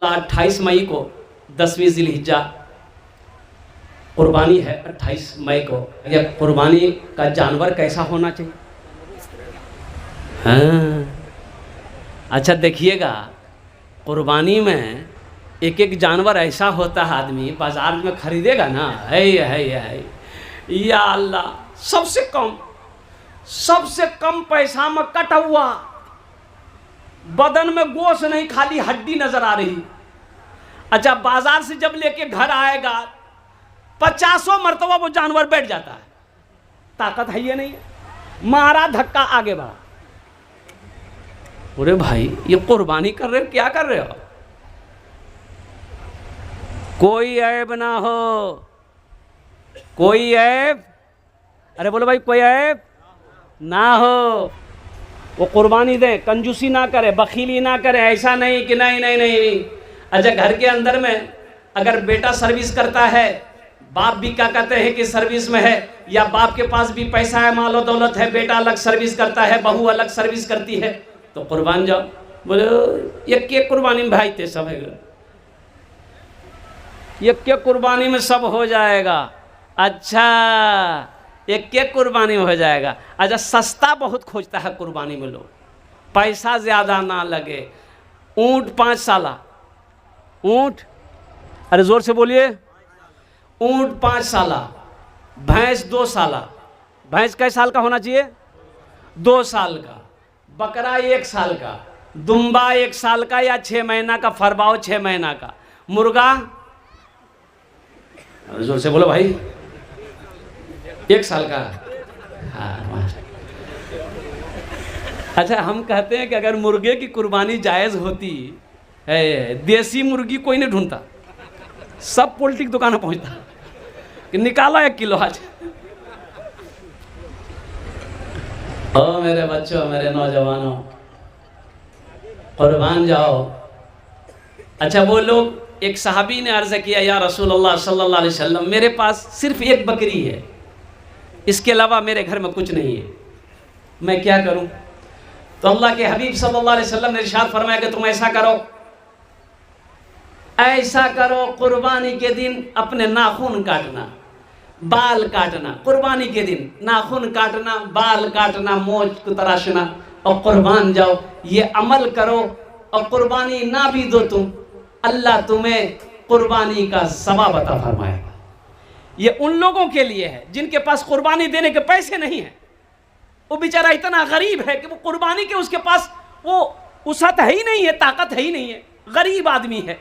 28 मई को 10वीं ज़िलहिज्जा कुर्बानी है 28 मई को। यह कुर्बानी का जानवर कैसा होना चाहिए? हाँ, अच्छा देखिएगा, कुर्बानी में एक एक जानवर ऐसा होता है, आदमी बाजार में खरीदेगा ना, है या अल्लाह, सबसे कम पैसा में कटा हुआ, बदन में गोश्त नहीं, खाली हड्डी नजर आ रही। अच्छा, बाजार से जब लेके घर आएगा 50 मरतबा वो जानवर बैठ जाता है, ताकत है ये नहीं, मारा धक्का आगे बढ़ा। अरे भाई, ये कुर्बानी कर रहे हो, क्या कर रहे हो? कोई ऐब ना हो, कोई ऐब, अरे बोलो भाई, कोई ऐब ना हो। वो कुर्बानी दे, कंजूसी ना करे, बखीली ना करे, ऐसा नहीं कि नहीं। अच्छा, घर के अंदर में अगर बेटा सर्विस करता है, बाप भी क्या कहते हैं कि सर्विस में है, या बाप के पास भी पैसा है, मालो दौलत है, बेटा अलग सर्विस करता है, बहू अलग सर्विस करती है, तो कुर्बान जाओ। बोले एक कुर्बानी में भाई ते सब है, एक कुर्बानी में सब हो जाएगा। अच्छा, एक कुर्बानी में हो जाएगा। अच्छा, सस्ता बहुत खोजता है कुर्बानी में लोग, पैसा ज़्यादा ना लगे। ऊँट 5 साला, ऊँट, अरे ज़ोर से बोलिए, ऊँट 5 साला, भैंस 2 साला। भैंस कै साल का होना चाहिए? 2 साल का। बकरा 1 साल का, दुम्बा 1 साल का या 6 महीना का, फरबाओ 6 महीना का, मुर्गा, जोर से बोलो भाई, 1 साल का। हाँ, अच्छा, हम कहते हैं कि अगर मुर्गे की कुर्बानी जायज़ होती है, देसी मुर्गी कोई नहीं ढूंढता, सब पोल्ट्री की दुकान पहुंचता कि निकालो 1 किलो आज। ओ मेरे बच्चों, मेरे नौजवानों, कुर्बान जाओ। अच्छा, वो लोग, एक सहाबी ने अर्ज़ किया, या रसूलल्लाह सल्लल्लाहु अलैहि वसल्लम, मेरे पास सिर्फ 1 बकरी है, इसके अलावा मेरे घर में कुछ नहीं है, मैं क्या करूं? तो अल्लाह के हबीब सल्लल्लाहु अलैहि वसल्लम ने इरशाद फरमाया कि तुम ऐसा करो, कुर्बानी के दिन अपने नाखून काटना, बाल काटना, कुर्बानी के दिन नाखून काटना, बाल काटना, मोछ को तराशना और कुर्बान जाओ। ये अमल करो और कुर्बानी ना भी दो तुम, अल्लाह तुम्हें कुर्बानी का सवाब अता फरमाएगा। ये उन लोगों के लिए है जिनके पास कुर्बानी देने के पैसे नहीं है। वो बेचारा इतना गरीब है कि वो कुर्बानी के, उसके पास वो वसअत है ही नहीं है, ताकत है ही नहीं है, गरीब आदमी है।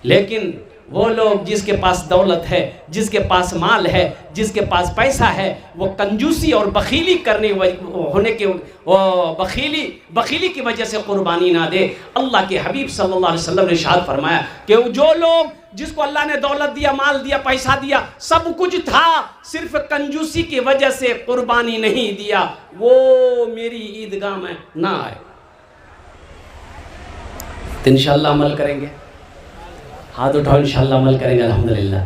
लेकिन वो लोग जिसके पास दौलत है, जिसके पास माल है, जिसके पास पैसा है, वो कंजूसी और बखीली करने होने के बखीली की वजह से कुर्बानी ना दे। अल्लाह के हबीब सल्लल्लाहु अलैहि वसल्लम ने इरशाद फरमाया कि जो लोग, जिसको अल्लाह ने दौलत दिया, माल दिया, पैसा दिया, सब कुछ था, सिर्फ कंजूसी की वजह से कुर्बानी नहीं दिया, वो मेरी ईदगाह में ना आए। तो इंशाअल्लाह अमल करेंगे, हाथ उठाओ, इंशाअल्लाह अमल करेंगे, अल्हम्दुलिल्लाह,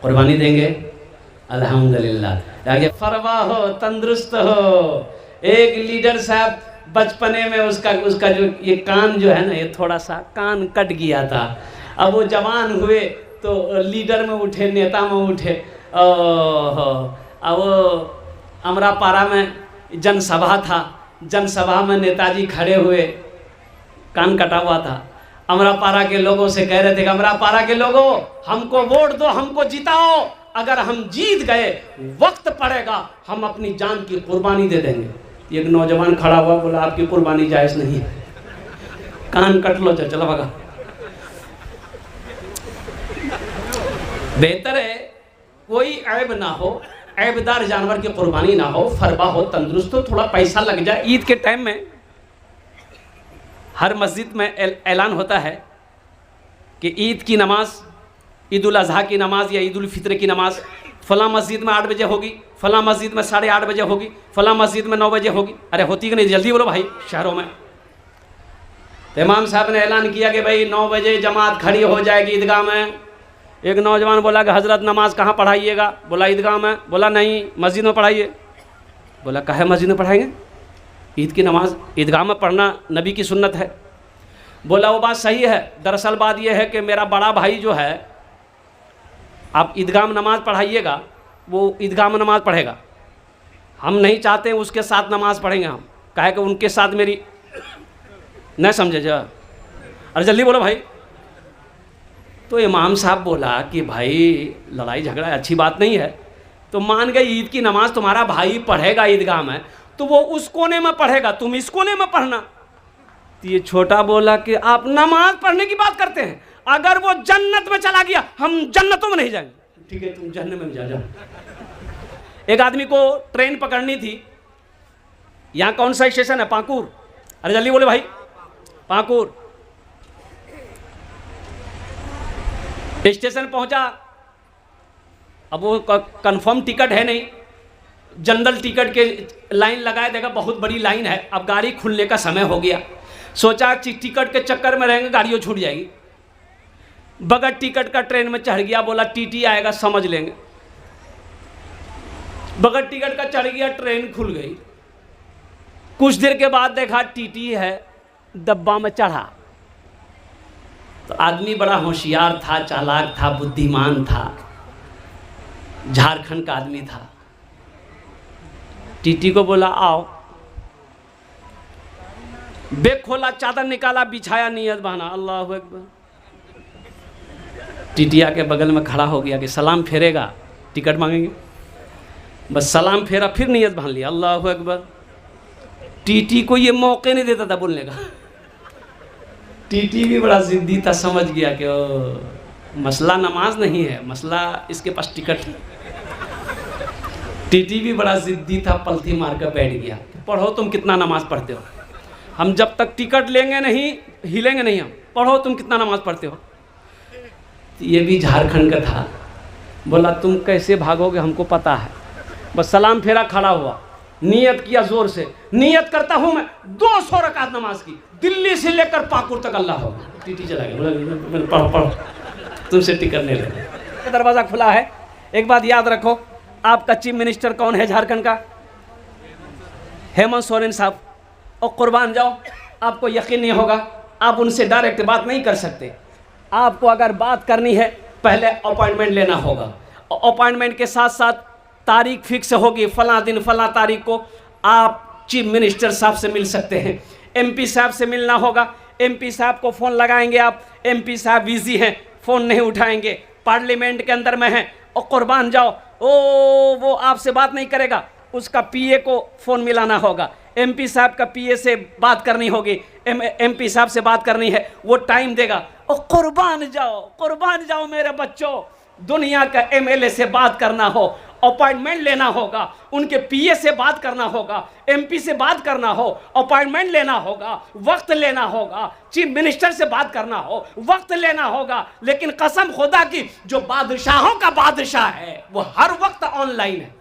कुर्बानी देंगे, अल्हम्दुलिल्लाह। आगे फरवा हो, तंदुरुस्त हो। एक लीडर साहब बचपने में उसका जो ये कान जो है ना, ये थोड़ा सा कान कट गया था। अब वो जवान हुए तो लीडर में उठे, नेता में उठे। अब वो अमरापारा में जनसभा था, जनसभा में नेताजी खड़े हुए, कान कटा हुआ था। अमरापारा के लोगों से कह रहे थे कि अमरापारा के लोगों, हमको वोट दो, हमको जिताओ, अगर हम जीत गए, वक्त पड़ेगा, हम अपनी जान की कुर्बानी दे देंगे। एक नौजवान खड़ा हुआ, बोला आपकी कुर्बानी जायज़ नहीं है, कान कट लो, चलो भगा। बेहतर है कोई ऐब ना हो, ऐबदार जानवर की कुर्बानी ना हो, फरबा हो, तंदुरुस्त हो, थोड़ा पैसा लग जाए। ईद के टाइम में हर मस्जिद में ऐलान होता है कि ईद की नमाज, ईद उल अज़हा की नमाज या ईद उल फित्र की नमाज फ़लाँ मस्जिद में 8 बजे होगी, फ़लाँ मस्जिद में 8:30 बजे होगी, फ़लाँ मस्जिद में 9 बजे होगी। अरे होती कि नहीं, जल्दी बोलो भाई शहरों में। तो इमाम साहब ने ऐलान किया कि भाई 9 बजे जमात खड़ी हो जाएगी ईदगाह में। एक नौजवान बोला कि हज़रत नमाज कहाँ पढ़ाइएगा? बोला ईदगाह में। बोला नहीं, मस्जिद में पढ़ाइए। बोला काहे मस्जिद में पढ़ाएंगे? ईद की नमाज ईदगाह में पढ़ना नबी की सुन्नत है। बोला वो बात सही है, दरअसल बात यह है कि मेरा बड़ा भाई जो है, आप ईदगाह में नमाज़ पढ़ाइएगा, वो ईदगाह में नमाज़ पढ़ेगा, हम नहीं चाहते उसके साथ नमाज़ पढ़ेंगे, हम कहे कि उनके साथ मेरी नहीं समझे जा, अरे जल्दी बोलो भाई। तो इमाम साहब बोला कि भाई लड़ाई झगड़ा अच्छी बात नहीं है, तो मान गए ईद की नमाज तुम्हारा भाई पढ़ेगा ईदगाह में, तो वो उस कोने में पढ़ेगा, तुम इस कोने में पढ़ना। तो ये छोटा बोला कि आप नमाज पढ़ने की बात करते हैं, अगर वो जन्नत में चला गया हम जन्नतों में नहीं जाएंगे। ठीक है तुम जन्नत में जा। एक आदमी को ट्रेन पकड़नी थी, यहाँ कौन सा स्टेशन है? पाकुर। अरे जल्दी बोले भाई, पाकुर। स्टेशन पहुंचा, अब वो कंफर्म टिकट है नहीं, जनरल टिकट के लाइन लगाए, देखा बहुत बड़ी लाइन है, अब गाड़ी खुलने का समय हो गया, सोचा टिकट के चक्कर में रहेंगे गाड़ियों छूट जाएगी, बगैर टिकट का ट्रेन में चढ़ गया, बोला टीटी आएगा समझ लेंगे, बगैर टिकट का चढ़ गया, ट्रेन खुल गई। कुछ देर के बाद देखा टीटी है, डब्बा में चढ़ा, तो आदमी बड़ा होशियार था, चालाक था, बुद्धिमान था, झारखंड का आदमी था। टीटी को बोला आओ, बैग खोला, चादर निकाला, बिछाया, नियत बहाना, अल्लाहु अकबर। टीटी आके बगल में खड़ा हो गया कि सलाम फेरेगा, टिकट मांगेंगे, बस सलाम फेरा, फिर नियत बांध लिया, अल्लाहु अकबर। टीटी को ये मौके नहीं देता था बोलने का। टीटी भी बड़ा जिद्दी था, समझ गया कि ओ मसला नमाज नहीं है, मसला इसके पास टिकट है। टीटी भी बड़ा जिद्दी था, पलथी मार कर बैठ गया, पढ़ो तुम कितना नमाज पढ़ते हो, हम जब तक टिकट लेंगे नहीं हिलेंगे नहीं, हम पढ़ो तुम कितना नमाज पढ़ते हो। ये भी झारखंड का था, बोला तुम कैसे भागोगे हमको पता है, बस सलाम फेरा, खड़ा हुआ, नियत किया जोर से, नियत करता हूँ मैं 200 रकात नमाज की, दिल्ली से लेकर पाकुर तक अल्लाह हो। टीटी चला गया, बोला पढ़ो पढ़ो, तुमसे टिकट नहीं लगे। दरवाज़ा खुला है। एक बात याद रखो, आपका चीफ मिनिस्टर कौन है झारखंड का? हेमंत सोरेन साहब। और कुर्बान जाओ, आपको यकीन नहीं होगा, आप उनसे डायरेक्ट बात नहीं कर सकते, आपको अगर बात करनी है पहले अपॉइंटमेंट लेना होगा, और अपॉइंटमेंट के साथ साथ तारीख फिक्स होगी, फला दिन फला तारीख को आप चीफ मिनिस्टर साहब से मिल सकते हैं। एमपी साहब से मिलना होगा, एमपी साहब को फ़ोन लगाएंगे आप, एमपी साहब बिजी हैं, फ़ोन नहीं उठाएंगे, पार्लियामेंट के अंदर में हैं, और कुर्बान जाओ वो आपसे बात नहीं करेगा, उसका पीए को फ़ोन मिलाना होगा, एमपी साहब का पीए से बात करनी होगी, एमपी साहब से बात करनी है, वो टाइम देगा। और कुर्बान जाओ मेरे बच्चों, दुनिया का एमएलए से बात करना हो, अपॉइंटमेंट लेना होगा, उनके पीए से बात करना होगा, एमपी से बात करना हो, अपॉइंटमेंट लेना होगा, वक्त लेना होगा, चीफ मिनिस्टर से बात करना हो, वक्त लेना होगा। लेकिन कसम खुदा की, जो बादशाहों का बादशाह है वो हर वक्त ऑनलाइन है।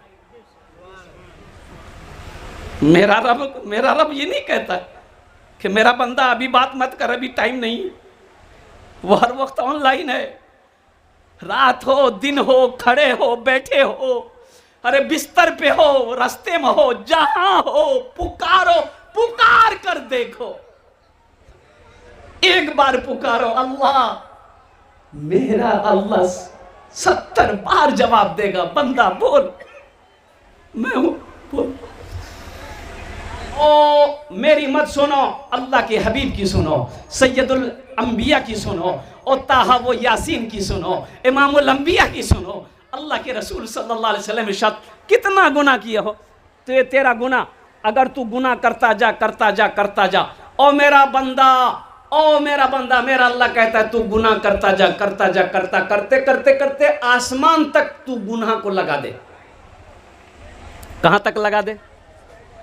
मेरा रब ये नहीं कहता कि मेरा बंदा अभी बात मत कर, अभी टाइम नहीं है, वो हर वक्त ऑनलाइन है। रात हो दिन हो, खड़े हो बैठे हो, अरे बिस्तर पे हो, रास्ते में हो, जहां हो, पुकारो, पुकार कर देखो, एक बार पुकारो, अल्लाह, मेरा अल्लाह 70 बार जवाब देगा। बंदा बोल, मैं हूं, बोल। ओ मेरी मत सुनो, अल्लाह के हबीब की सुनो, सैयदुल अंबिया की सुनो, और ताहा वो यासीन की सुनो, इमामुल अंबिया की सुनो। अल्लाह के रसूल सल्लल्लाहु अलैहि वसल्लम इरशाद, कितना गुनाह किया हो तो ये तेरा गुनाह, अगर तू गुनाह करता जा, ओ मेरा बंदा, मेरा अल्लाह कहता है तू गुनाह करते आसमान तक तू गुनाह को लगा दे। कहां तक लगा दे?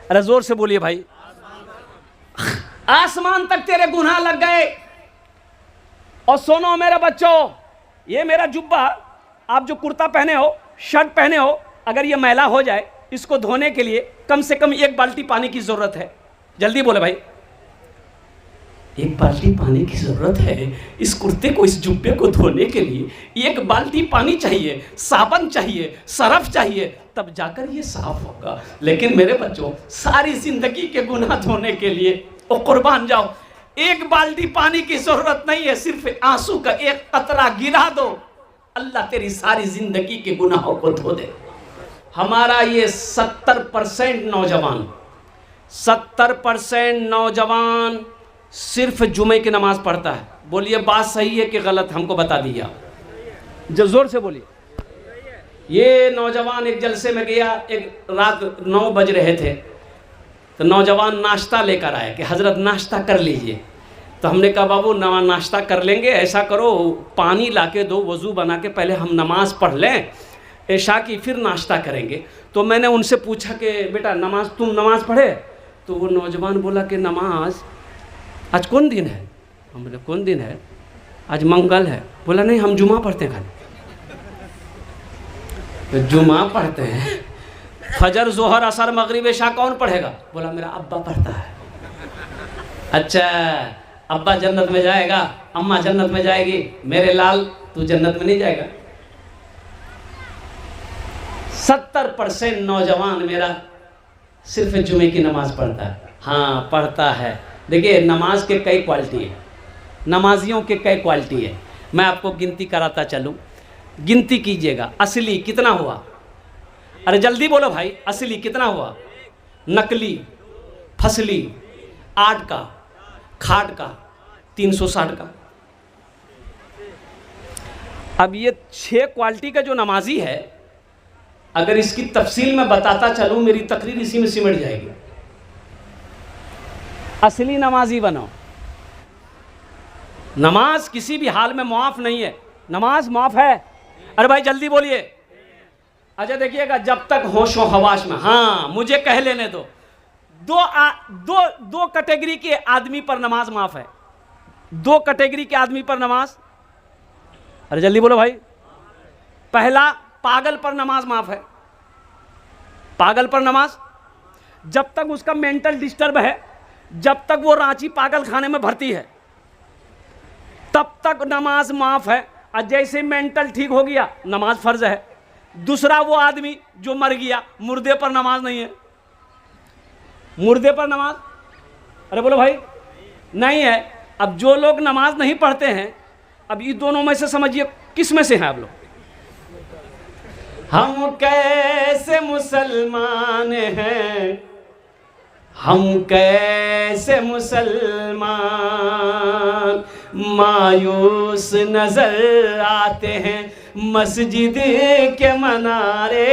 अरे जोर से बोलिए भाई, आसमान तक तेरे गुनाह लग गए। और सुनो मेरे बच्चों, ये मेरा जुब्बा, आप जो कुर्ता पहने हो, शर्ट पहने हो, अगर ये मैला हो जाए, इसको धोने के लिए कम से कम 1 बाल्टी पानी की जरूरत है। जल्दी बोले भाई, 1 बाल्टी पानी की जरूरत है इस कुर्ते को, इस जुब्बे को धोने के लिए 1 बाल्टी पानी चाहिए, साबुन चाहिए, सरफ चाहिए, तब जाकर ये साफ होगा। लेकिन मेरे बच्चों, सारी जिंदगी के गुनाह धोने के लिए, ओ कुर्बान जाओ, एक बाल्टी पानी की जरूरत नहीं है, सिर्फ आंसू का एक कतरा गिरा दो, अल्लाह तेरी सारी जिंदगी के गुनाहों को धो दे। हमारा ये 70% नौजवान 70% नौजवान सिर्फ जुमे की नमाज पढ़ता है। बोलिए बात सही है कि गलत, हमको बता दिया, जो जोर से बोलिए। ये नौजवान एक जलसे में गया, एक रात 9 बज रहे थे, तो नौजवान नाश्ता लेकर आया कि हजरत नाश्ता कर लीजिए। तो हमने कहा बाबू नाश्ता कर लेंगे, ऐसा करो पानी लाके दो, वज़ू बना के पहले हम नमाज़ पढ़ लें ऐशा की, फिर नाश्ता करेंगे। तो मैंने उनसे पूछा कि बेटा तुम नमाज़ पढ़े? तो वो नौजवान बोला कि नमाज आज कौन दिन है? हम बोले कौन दिन है? आज मंगल है। बोला नहीं, हम जुमा पढ़ते हैं खाली। तो जुमा पढ़ते हैं, फजर जोहर असर मगरिब इशा कौन पढ़ेगा? बोला मेरा अब्बा पढ़ता है। अच्छा, अब्बा जन्नत में जाएगा, अम्मा जन्नत में जाएगी, मेरे लाल तू जन्नत में नहीं जाएगा। 70% नौजवान मेरा सिर्फ जुमे की नमाज पढ़ता है। हाँ पढ़ता है। देखिए नमाज के कई क्वालिटी है, नमाजियों के कई क्वालिटी है। मैं आपको गिनती कराता चलूँ, गिनती कीजिएगा। असली कितना हुआ? अरे जल्दी बोलो भाई, असली कितना हुआ? नकली, फसली 8 का, खाट का 360 का। अब ये 6 क्वालिटी का जो नमाजी है, अगर इसकी तफसील में बताता चलूं मेरी तकरीर इसी में सिमट जाएगी। असली नमाजी बनो। नमाज किसी भी हाल में मुआफ नहीं है, नमाज मुआफ है। अरे भाई जल्दी बोलिए। अच्छा देखिएगा, जब तक होशो हवास में, हाँ मुझे कह लेने दो, दो कैटेगरी के आदमी पर नमाज माफ है। 2 कैटेगरी के आदमी पर नमाज, अरे जल्दी बोलो भाई। पहला, पागल पर नमाज माफ है। पागल पर नमाज, जब तक उसका मेंटल डिस्टर्ब है, जब तक वो रांची पागल खाने में भर्ती है, तब तक नमाज माफ है। और जैसे मेंटल ठीक हो गया, नमाज फर्ज है। दूसरा वो आदमी जो मर गया, मुर्दे पर नमाज नहीं है। मुर्दे पर नमाज, अरे बोलो भाई, नहीं है। अब जो लोग नमाज नहीं पढ़ते हैं, अब ये दोनों में से समझिए किस में से हैं आप लोग? हम कैसे मुसलमान हैं, हम कैसे मुसलमान, मायूस नजर आते हैं मस्जिद के मनारे,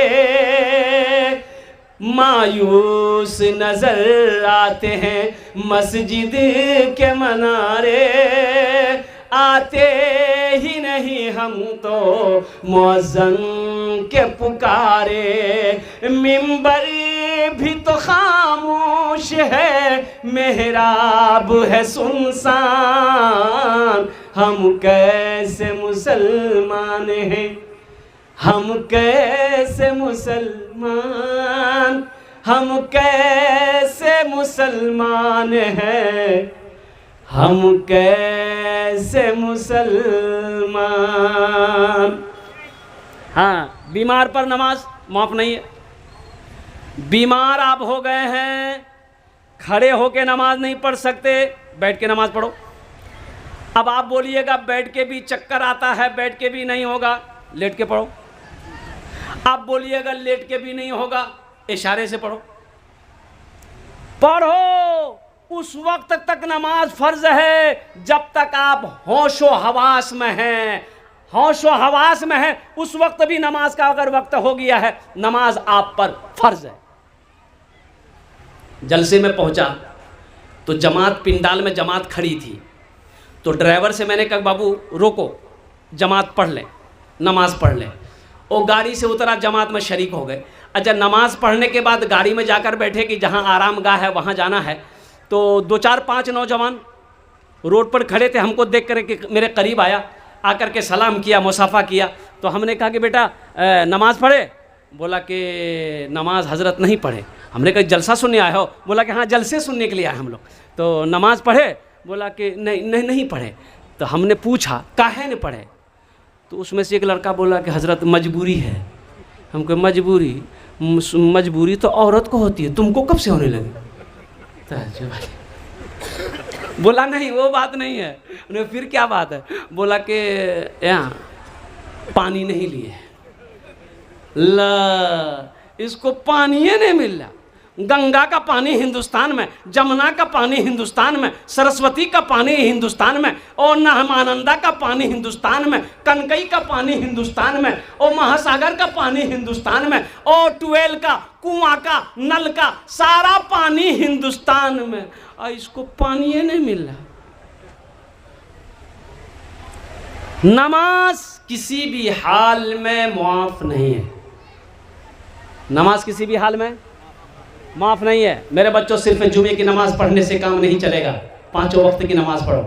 मायूस नजर आते हैं मस्जिद के मनारे, आते ही नहीं हम तो मुअज्जन के पुकारे, मिंबर भी तो खामोश है, मेहराब है सुनसान, हम कैसे मुसलमान हैं, हम कैसे मुसलमान, हम कैसे मुसलमान हैं, हम कैसे मुसलमान। हाँ, बीमार पर नमाज माफ नहीं है। बीमार आप हो गए हैं, खड़े होके नमाज नहीं पढ़ सकते, बैठ के नमाज पढ़ो। अब आप बोलिएगा बैठ के भी चक्कर आता है, बैठ के भी नहीं होगा, लेट के पढ़ो। आप बोलिएगा लेट के भी नहीं होगा, इशारे से पढ़ो। पढ़ो, उस वक्त तक नमाज फर्ज है जब तक आप होशो हवास में हैं। होशो हवास में है, उस वक्त भी नमाज का अगर वक्त हो गया है, नमाज आप पर फर्ज है। जलसे में पहुंचा तो जमात, पिंडाल में जमात खड़ी थी, तो ड्राइवर से मैंने कहा बाबू रोको, जमात पढ़ लें, नमाज पढ़ लें। वो गाड़ी से उतरा, जमात में शरीक हो गए। अच्छा, नमाज पढ़ने के बाद गाड़ी में जाकर बैठे कि जहाँ आराम गाह है वहाँ जाना है, तो 2 4 5 नौजवान रोड पर खड़े थे। हमको देख कर के मेरे करीब आया, आकर के सलाम किया, मुसाफा किया। तो हमने कहा कि बेटा नमाज़ पढ़े? बोला कि नमाज हजरत नहीं पढ़े। हमने कहा जलसा सुनने आए हो? बोला कि हाँ जलसे सुनने के लिए आए हम लोग। तो नमाज पढ़े? बोला कि नहीं पढ़े। तो हमने पूछा काहे नहीं पढ़े? तो उसमें से एक लड़का बोला कि हजरत मजबूरी है। हमको मजबूरी तो औरत को होती है, तुमको कब से होने लगी? बोला नहीं वो बात नहीं है। उन्हें फिर क्या बात है? बोला कि यहाँ पानी नहीं लिए। ला, इसको पानी ही नहीं मिल रहा। गंगा का पानी हिंदुस्तान में, जमुना का पानी हिंदुस्तान में, सरस्वती का पानी हिंदुस्तान में, और नहमानंदा का पानी हिंदुस्तान में, कनकई का पानी हिंदुस्तान में, और महासागर का पानी हिंदुस्तान में, और ट्यूबवेल का, कुआं का, नल का सारा पानी हिंदुस्तान में, और इसको पानी ही नहीं मिल रहा। नमाज किसी भी हाल में मुआफ नहीं है। नमाज किसी भी हाल में माफ़ नहीं है। मेरे बच्चों, सिर्फ जुमे की नमाज पढ़ने से काम नहीं चलेगा। पांचों वक्त की नमाज पढ़ो।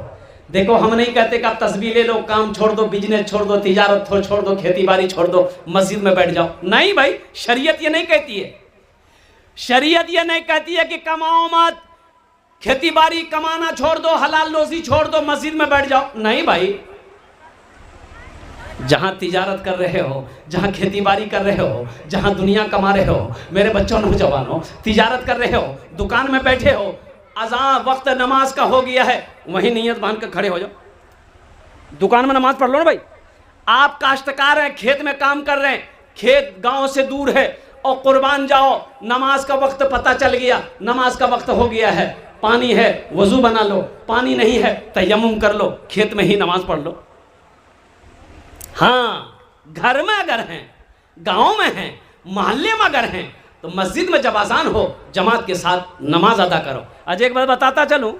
देखो, हम नहीं कहते कि आप तस्बीह ले लो, काम छोड़ दो, बिजनेस छोड़ दो, तिजारत छोड़ दो, खेती बाड़ी छोड़ दो, मस्जिद में बैठ जाओ। नहीं भाई, शरीयत ये नहीं कहती है। शरीयत ये नहीं कहती है कि कमाओ मत, खेती बाड़ी कमाना छोड़ दो, हलाल रोजी छोड़ दो, मस्जिद में बैठ जाओ। नहीं भाई, जहां तिजारत कर रहे हो, जहां खेती बाड़ी कर रहे हो, जहां दुनिया कमा रहे हो, मेरे बच्चों नौजवानों, तिजारत कर रहे हो, दुकान में बैठे हो, अज़ान वक्त नमाज का हो गया है, वहीं नियत बांध कर खड़े हो जाओ, दुकान में नमाज पढ़ लो ना भाई। आप काश्तकार हैं, खेत में काम कर रहे हैं, खेत गांव से दूर है, और कुर्बान जाओ, नमाज का वक्त पता चल गया, नमाज का वक्त हो गया है, पानी है वजू बना लो, पानी नहीं है तयम्मुम कर लो, खेत में ही नमाज पढ़ लो। हाँ, घर में अगर हैं, गांव में हैं, मोहल्ले में अगर हैं, तो मस्जिद में जब अजान हो जमात के साथ नमाज अदा करो। आज एक बात बताता चलूं,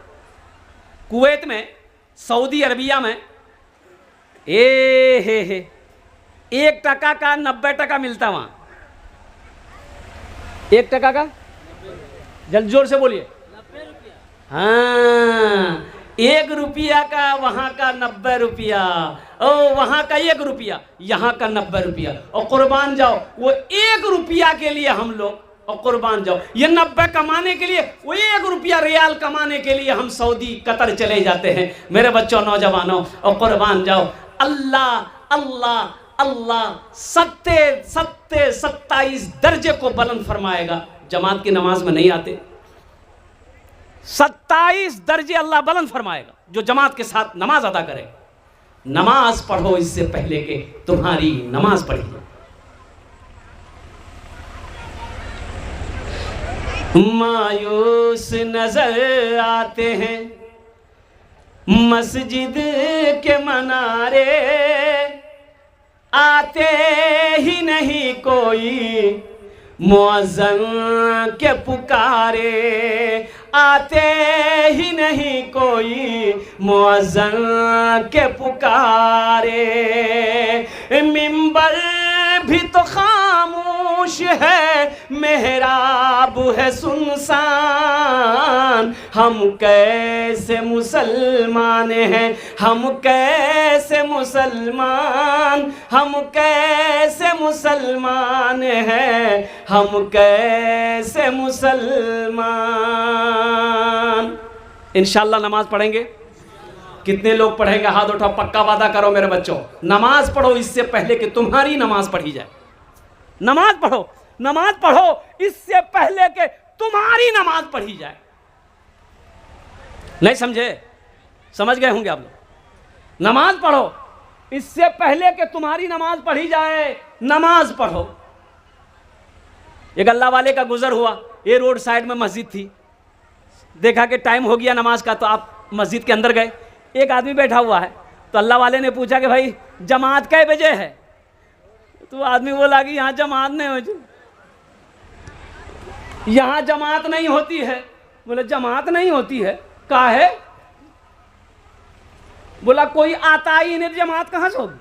कुवैत में, सऊदी अरबिया में 1 टका का 90 टका मिलता। वहां 1 टका का, जल्द जोर से बोलिए। हाँ, 1 रुपया का वहां का 90 रुपया, ओ वहां का 1 रुपया, यहाँ का 90 रुपया। और कुर्बान जाओ, वो 1 रुपया के लिए हम लोग, और कुर्बान जाओ, ये 90 कमाने के लिए, वो 1 रुपया रियाल कमाने के लिए हम सऊदी कतर चले जाते हैं। मेरे बच्चों नौजवानों, और कुर्बान जाओ, अल्लाह अल्लाह अल्लाह 27 दर्जे को बुलंद फरमाएगा। जमात की नमाज में नहीं आते, 27 दर्जे अल्लाह बुलंद फरमाएगा जो जमात के साथ नमाज अदा करे। नमाज पढ़ो इससे पहले कि तुम्हारी नमाज पढ़ी जाए। मायूस नजर आते हैं मस्जिद के मनारे, आते ही नहीं कोई मुअज्जिन के पुकारे, आते ही नहीं कोई मुअज्जिन के पुकारे। मिंबर भी तो खामोश है, मेहराब है सुनसान, हम कैसे मुसलमान हैं, हम कैसे मुसलमान, हम कैसे मुसलमान हैं, हम कैसे मुसलमान। इंशाल्लाह नमाज पढ़ेंगे। कितने लोग पढ़ेंगे? हाथ उठाओ, पक्का वादा करो मेरे बच्चों। नमाज पढ़ो इससे पहले कि तुम्हारी नमाज पढ़ी जाए। नमाज पढ़ो, नमाज पढ़ो इससे पहले कि तुम्हारी नमाज पढ़ी जाए। नहीं समझे? समझ गए होंगे आप लोग। नमाज पढ़ो इससे पहले कि तुम्हारी नमाज पढ़ी जाए। नमाज पढ़ो। एक अल्लाह वाले का गुजर हुआ, ये रोड साइड में मस्जिद थी, देखा कि टाइम हो गया नमाज का, तो आप मस्जिद के अंदर गए। एक आदमी बैठा हुआ है, तो अल्लाह वाले ने पूछा कि भाई जमात कै बजे है? तो आदमी बोला कि यहाँ जमात नहीं होती, यहाँ जमात नहीं होती है। बोले जमात नहीं होती है, का है? बोला कोई आता ही नहीं, जमात कहाँ से होगी?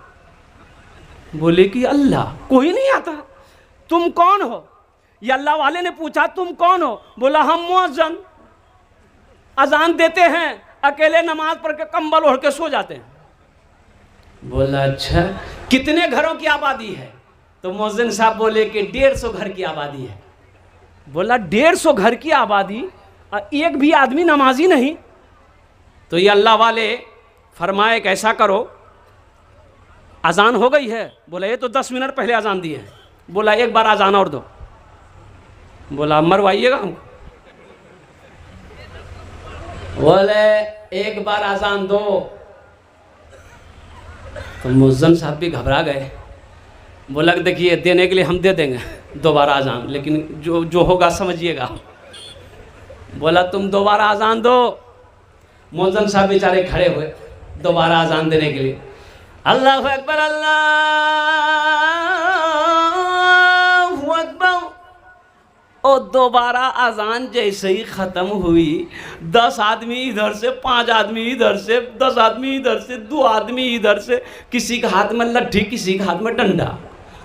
बोले कि अल्लाह, कोई नहीं आता। तुम कौन हो? ये अल्लाह वाले ने पूछा तुम कौन हो? बोला हम मुअज्जिन, अजान देते हैं, अकेले नमाज पढ़ के कंबल ओढ़ के सो जाते हैं। बोला अच्छा, कितने घरों की आबादी है? तो मुअज्जिन साहब बोले कि 150 घर की आबादी है। बोला 150 घर की आबादी और एक भी आदमी नमाजी नहीं? तो ये अल्लाह वाले फरमाए कि ऐसा करो, अजान हो गई है। बोला ये तो 10 मिनट पहले अजान दी है। बोला एक बार अजान और दो। बोला मरवाइएगा हमको। बोले एक बार अजान दो। तो मुअज्जिन साहब भी घबरा गए, बोला कि देखिए देने के लिए हम दे देंगे दोबारा अजान, लेकिन जो होगा समझिएगा। बोला तुम दोबारा अजान दो। मुअज्जिन साहब बेचारे खड़े हुए दोबारा अजान देने के लिए। अल्लाहु अकबर, अल्लाहु अकबर। और दोबारा अजान जैसे ही ख़त्म हुई, 10 आदमी इधर से, 5 आदमी इधर से, 10 आदमी इधर से, 2 आदमी इधर से, किसी के हाथ में लट्ठी, किसी के हाथ में डंडा,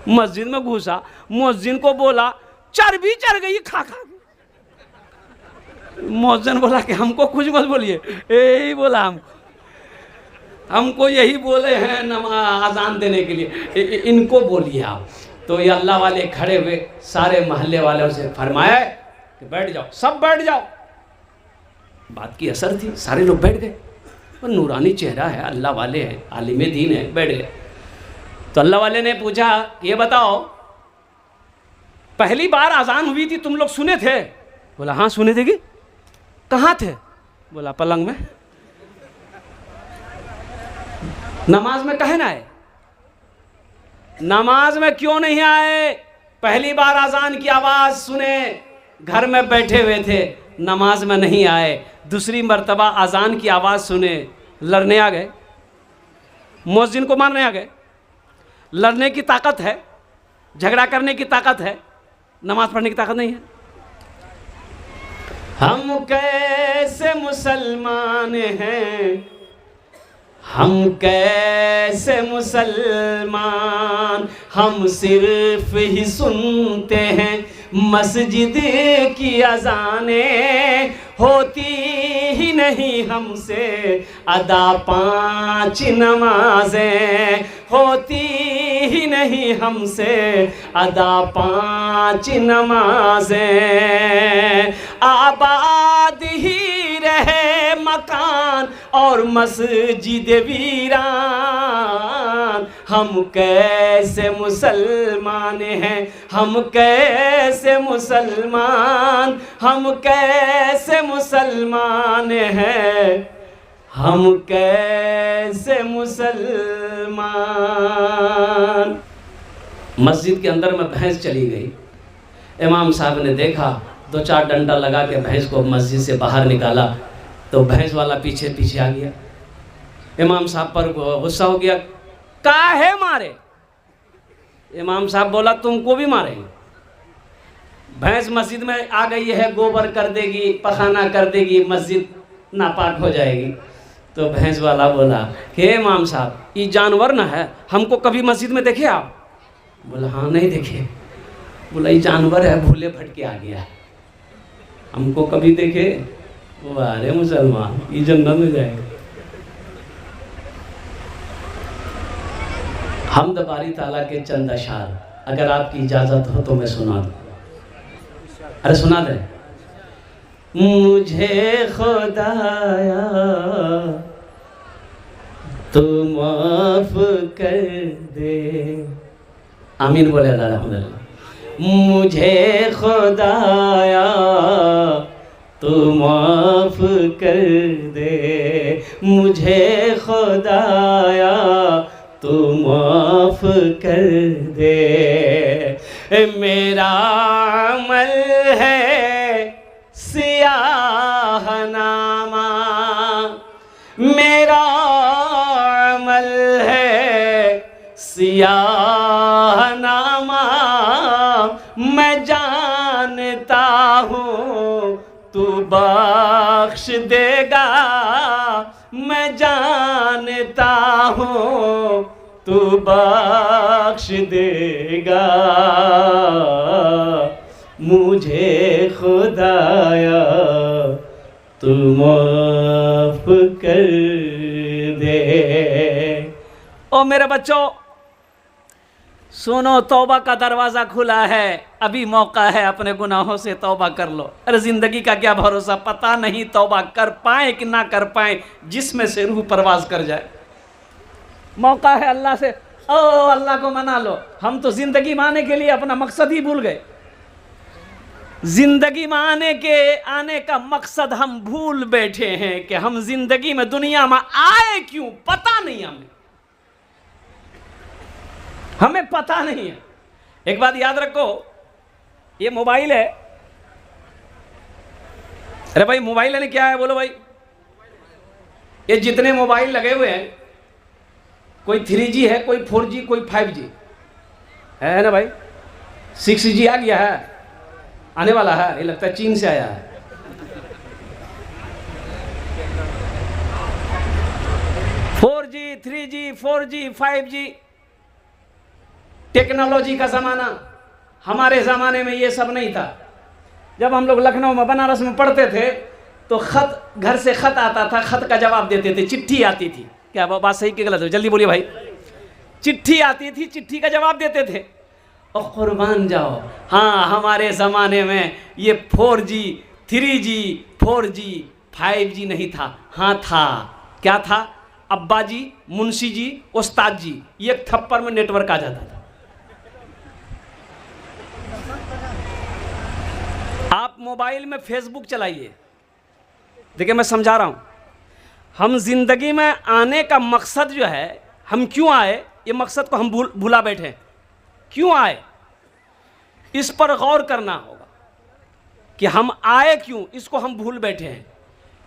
मस्जिद में घुसा। मुअज्जिन को बोला चर्बी चढ़ गई खा खा। मुअज्जिन बोला कि हमको कुछ मत बोलिए, यही बोला हमको यही बोले हैं अजान देने के लिए, इनको बोलिए आप। तो ये अल्लाह वाले खड़े हुए, सारे मोहल्ले वालों से फरमाया कि बैठ जाओ, सब बैठ जाओ। बात की असर थी, सारे लोग बैठ गए। और नूरानी चेहरा है, अल्लाह वाले हैं, आलिम दीन है, बैठ गए। तो अल्लाह वाले ने पूछा कि ये बताओ पहली बार अजान हुई थी तुम लोग सुने थे? बोला हाँ सुने थे। कि कहाँ थे? बोला पलंग में। नमाज में कहे ना आए? नमाज में क्यों नहीं आए? पहली बार अजान की आवाज़ सुने, घर में बैठे हुए थे, नमाज में नहीं आए। दूसरी मर्तबा अजान की आवाज़ सुने, लड़ने आ गए, मुअज्जिन को मारने आ गए। लड़ने की ताकत है, झगड़ा करने की ताकत है, नमाज पढ़ने की ताकत नहीं है। हम कैसे मुसलमान हैं, हम कैसे मुसलमान, हम सिर्फ ही सुनते हैं मस्जिद की अज़ानें, होती ही नहीं हमसे अदा 5 नमाजें, होती ही नहीं हमसे अदा 5 नमाजें। आबाद ही रहे मकान और मस्जिद वीरान, हम कैसे मुसलमान हैं, हम कैसे मुसलमान, हम कैसे मुसलमान हैं, हम कैसे मुसलमान। मस्जिद के अंदर में भैंस चली गई। इमाम साहब ने देखा, 2-4 डंडा लगा के भैंस को मस्जिद से बाहर निकाला, तो भैंस वाला पीछे पीछे आ गया। इमाम साहब पर गुस्सा हो गया, काहे मारे? इमाम साहब बोला तुमको भी मारेंगे। भैंस मस्जिद में आ गई है, गोबर कर देगी, पखाना कर देगी, मस्जिद नापाक हो जाएगी। तो भैंस वाला बोला हे इमाम साहब, ये जानवर ना है, हमको कभी मस्जिद में देखे आप? बोला हाँ नहीं देखे। बोला ये जानवर है, भूले भटके आ गया, हमको कभी देखे? वो अरे मुसलमान, ये जन्नत में जाएगा। हमद बारी ताला के चंद अशार, अगर आपकी इजाज़त हो तो मैं सुना दूँ। अरे सुना दे। मुझे खुदाया तू माफ कर दे, आमीन बोले अल्हम्दुलिल्लाह। मुझे खुदाया तू माफ कर दे, मुझे खुदाया तू माफ कर दे। मेरा अमल है सियाह नामा, मेरा अमल है सियाह नामा, मैं जानता हूँ तू बख्श देगा, मैं जानता हूँ तू बख्श देगा। मुझे खुदाया तू माफ कर दे। ओ मेरे बच्चों सुनो, तौबा का दरवाज़ा खुला है, अभी मौका है, अपने गुनाहों से तौबा कर लो। अरे ज़िंदगी का क्या भरोसा, पता नहीं तौबा कर पाए कि ना कर पाए, जिसमें से रूह परवाज़ कर जाए। मौका है अल्लाह से, ओ अल्लाह को मना लो। हम तो ज़िंदगी माने के लिए अपना मकसद ही भूल गए। जिंदगी में आने का मकसद हम भूल बैठे हैं कि हम जिंदगी में दुनिया में आए क्यों, पता नहीं हमें पता नहीं है। एक बात याद रखो, ये मोबाइल है। अरे भाई मोबाइल है क्या है, बोलो भाई। ये जितने मोबाइल लगे हुए हैं, कोई 3G है, कोई 4G, कोई 5G है ना भाई। 6G आ गया है, आने वाला है, ये लगता है चीन से आया है। Four G, 3G, 4G, 5G, technology का ज़माना। हमारे ज़माने में ये सब नहीं था। जब हम लोग लखनऊ में, बनारस में पढ़ते थे तो खत, घर से खत आता था, खत का जवाब देते थे। चिट्ठी आती थी, क्या बात सही कि गलत हो, जल्दी बोलिए भाई। चिट्ठी आती थी, चिट्ठी का जवाब देते थे। और कुर्बान जाओ, हाँ हमारे ज़माने में ये 4G, 3G, 4G, 5G नहीं था। हाँ था, क्या था? अब्बा जी, मुंशी जी, उस्ताद जी, ये थप्पड़ में नेटवर्क आ जाता था। आप मोबाइल में फेसबुक चलाइए, देखिए मैं समझा रहा हूं। हम जिंदगी में आने का मकसद जो है, हम क्यों आए, ये मकसद को हम भूला बैठे। क्यों आए, इस पर गौर करना होगा कि हम आए क्यों, इसको हम भूल बैठे हैं।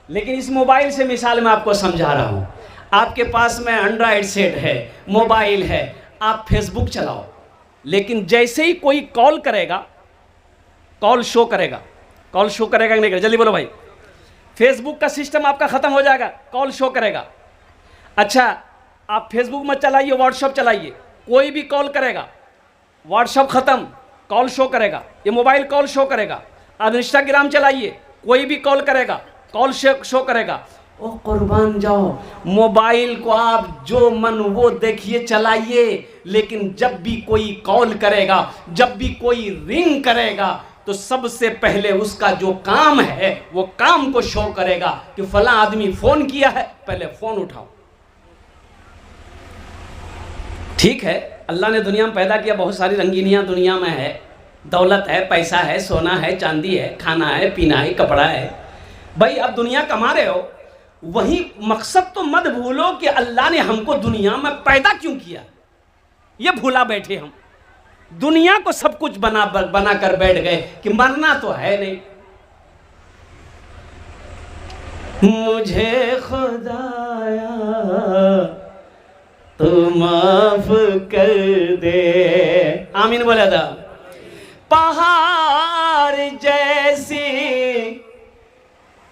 लेकिन इस मोबाइल से मिसाल मैं आपको समझा रहा हूं। आपके पास में एंड्रॉयड सेट है, मोबाइल है, आप फेसबुक चलाओ, लेकिन जैसे ही कोई कॉल करेगा, कॉल शो करेगा। कॉल शो करेगा कि नहीं करेगा, जल्दी बोलो भाई। फेसबुक का सिस्टम आपका खत्म हो जाएगा, कॉल शो करेगा। अच्छा, आप फेसबुक मत चलाइए, व्हाट्सएप चलाइए। कोई भी कॉल करेगा, व्हाट्सएप खत्म, कॉल शो करेगा। ये मोबाइल कॉल शो करेगा। आप इंस्टाग्राम चलाइए, कोई भी कॉल करेगा, कॉल शो करेगा। ओ कुर्बान जाओ, मोबाइल को आप जो मन वो देखिए, चलाइए, लेकिन जब भी कोई कॉल करेगा, जब भी कोई रिंग करेगा, तो सबसे पहले उसका जो काम है वो काम को शो करेगा कि फला आदमी फोन किया है, पहले फोन उठाओ। ठीक है, अल्लाह ने दुनिया में पैदा किया, बहुत सारी रंगीनियां दुनिया में है, दौलत है, पैसा है, सोना है, चांदी है, खाना है, पीना है, कपड़ा है। भाई अब दुनिया कमा रहे हो, वही मकसद तो मत भूलो कि अल्लाह ने हमको दुनिया में पैदा क्यों किया। ये भूला बैठे हम, दुनिया को सब कुछ बना कर बैठ गए कि मरना तो है नहीं। मुझे खुदाया तू माफ कर दे, आमीन बोला था। पहाड़ जैसी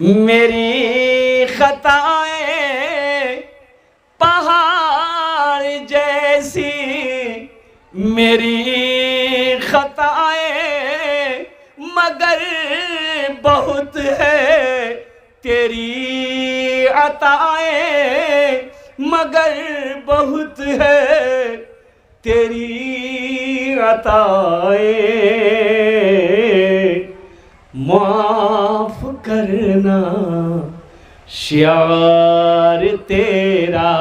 मेरी खताएं, पहाड़ जैसी मेरी खताएं, मगर बहुत है तेरी अताएं, मगर बहुत है तेरी अताएं। माफ करना शार तेरा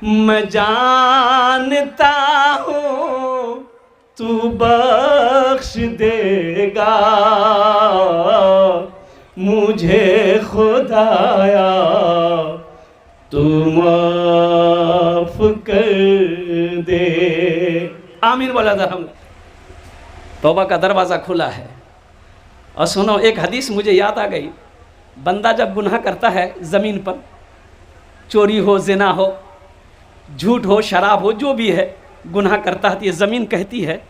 मैं जानता हूँ, तू बख्श देगा मुझे खुदाया, तू माफ कर दे। आमीन बोला था हम। तौबा का दरवाज़ा खुला है। और सुनो, एक हदीस मुझे याद आ गई। बंदा जब गुनाह करता है ज़मीन पर, चोरी हो, ज़िना हो, झूठ हो, शराब हो, जो भी है गुनाह करता है, तो ये ज़मीन कहती है,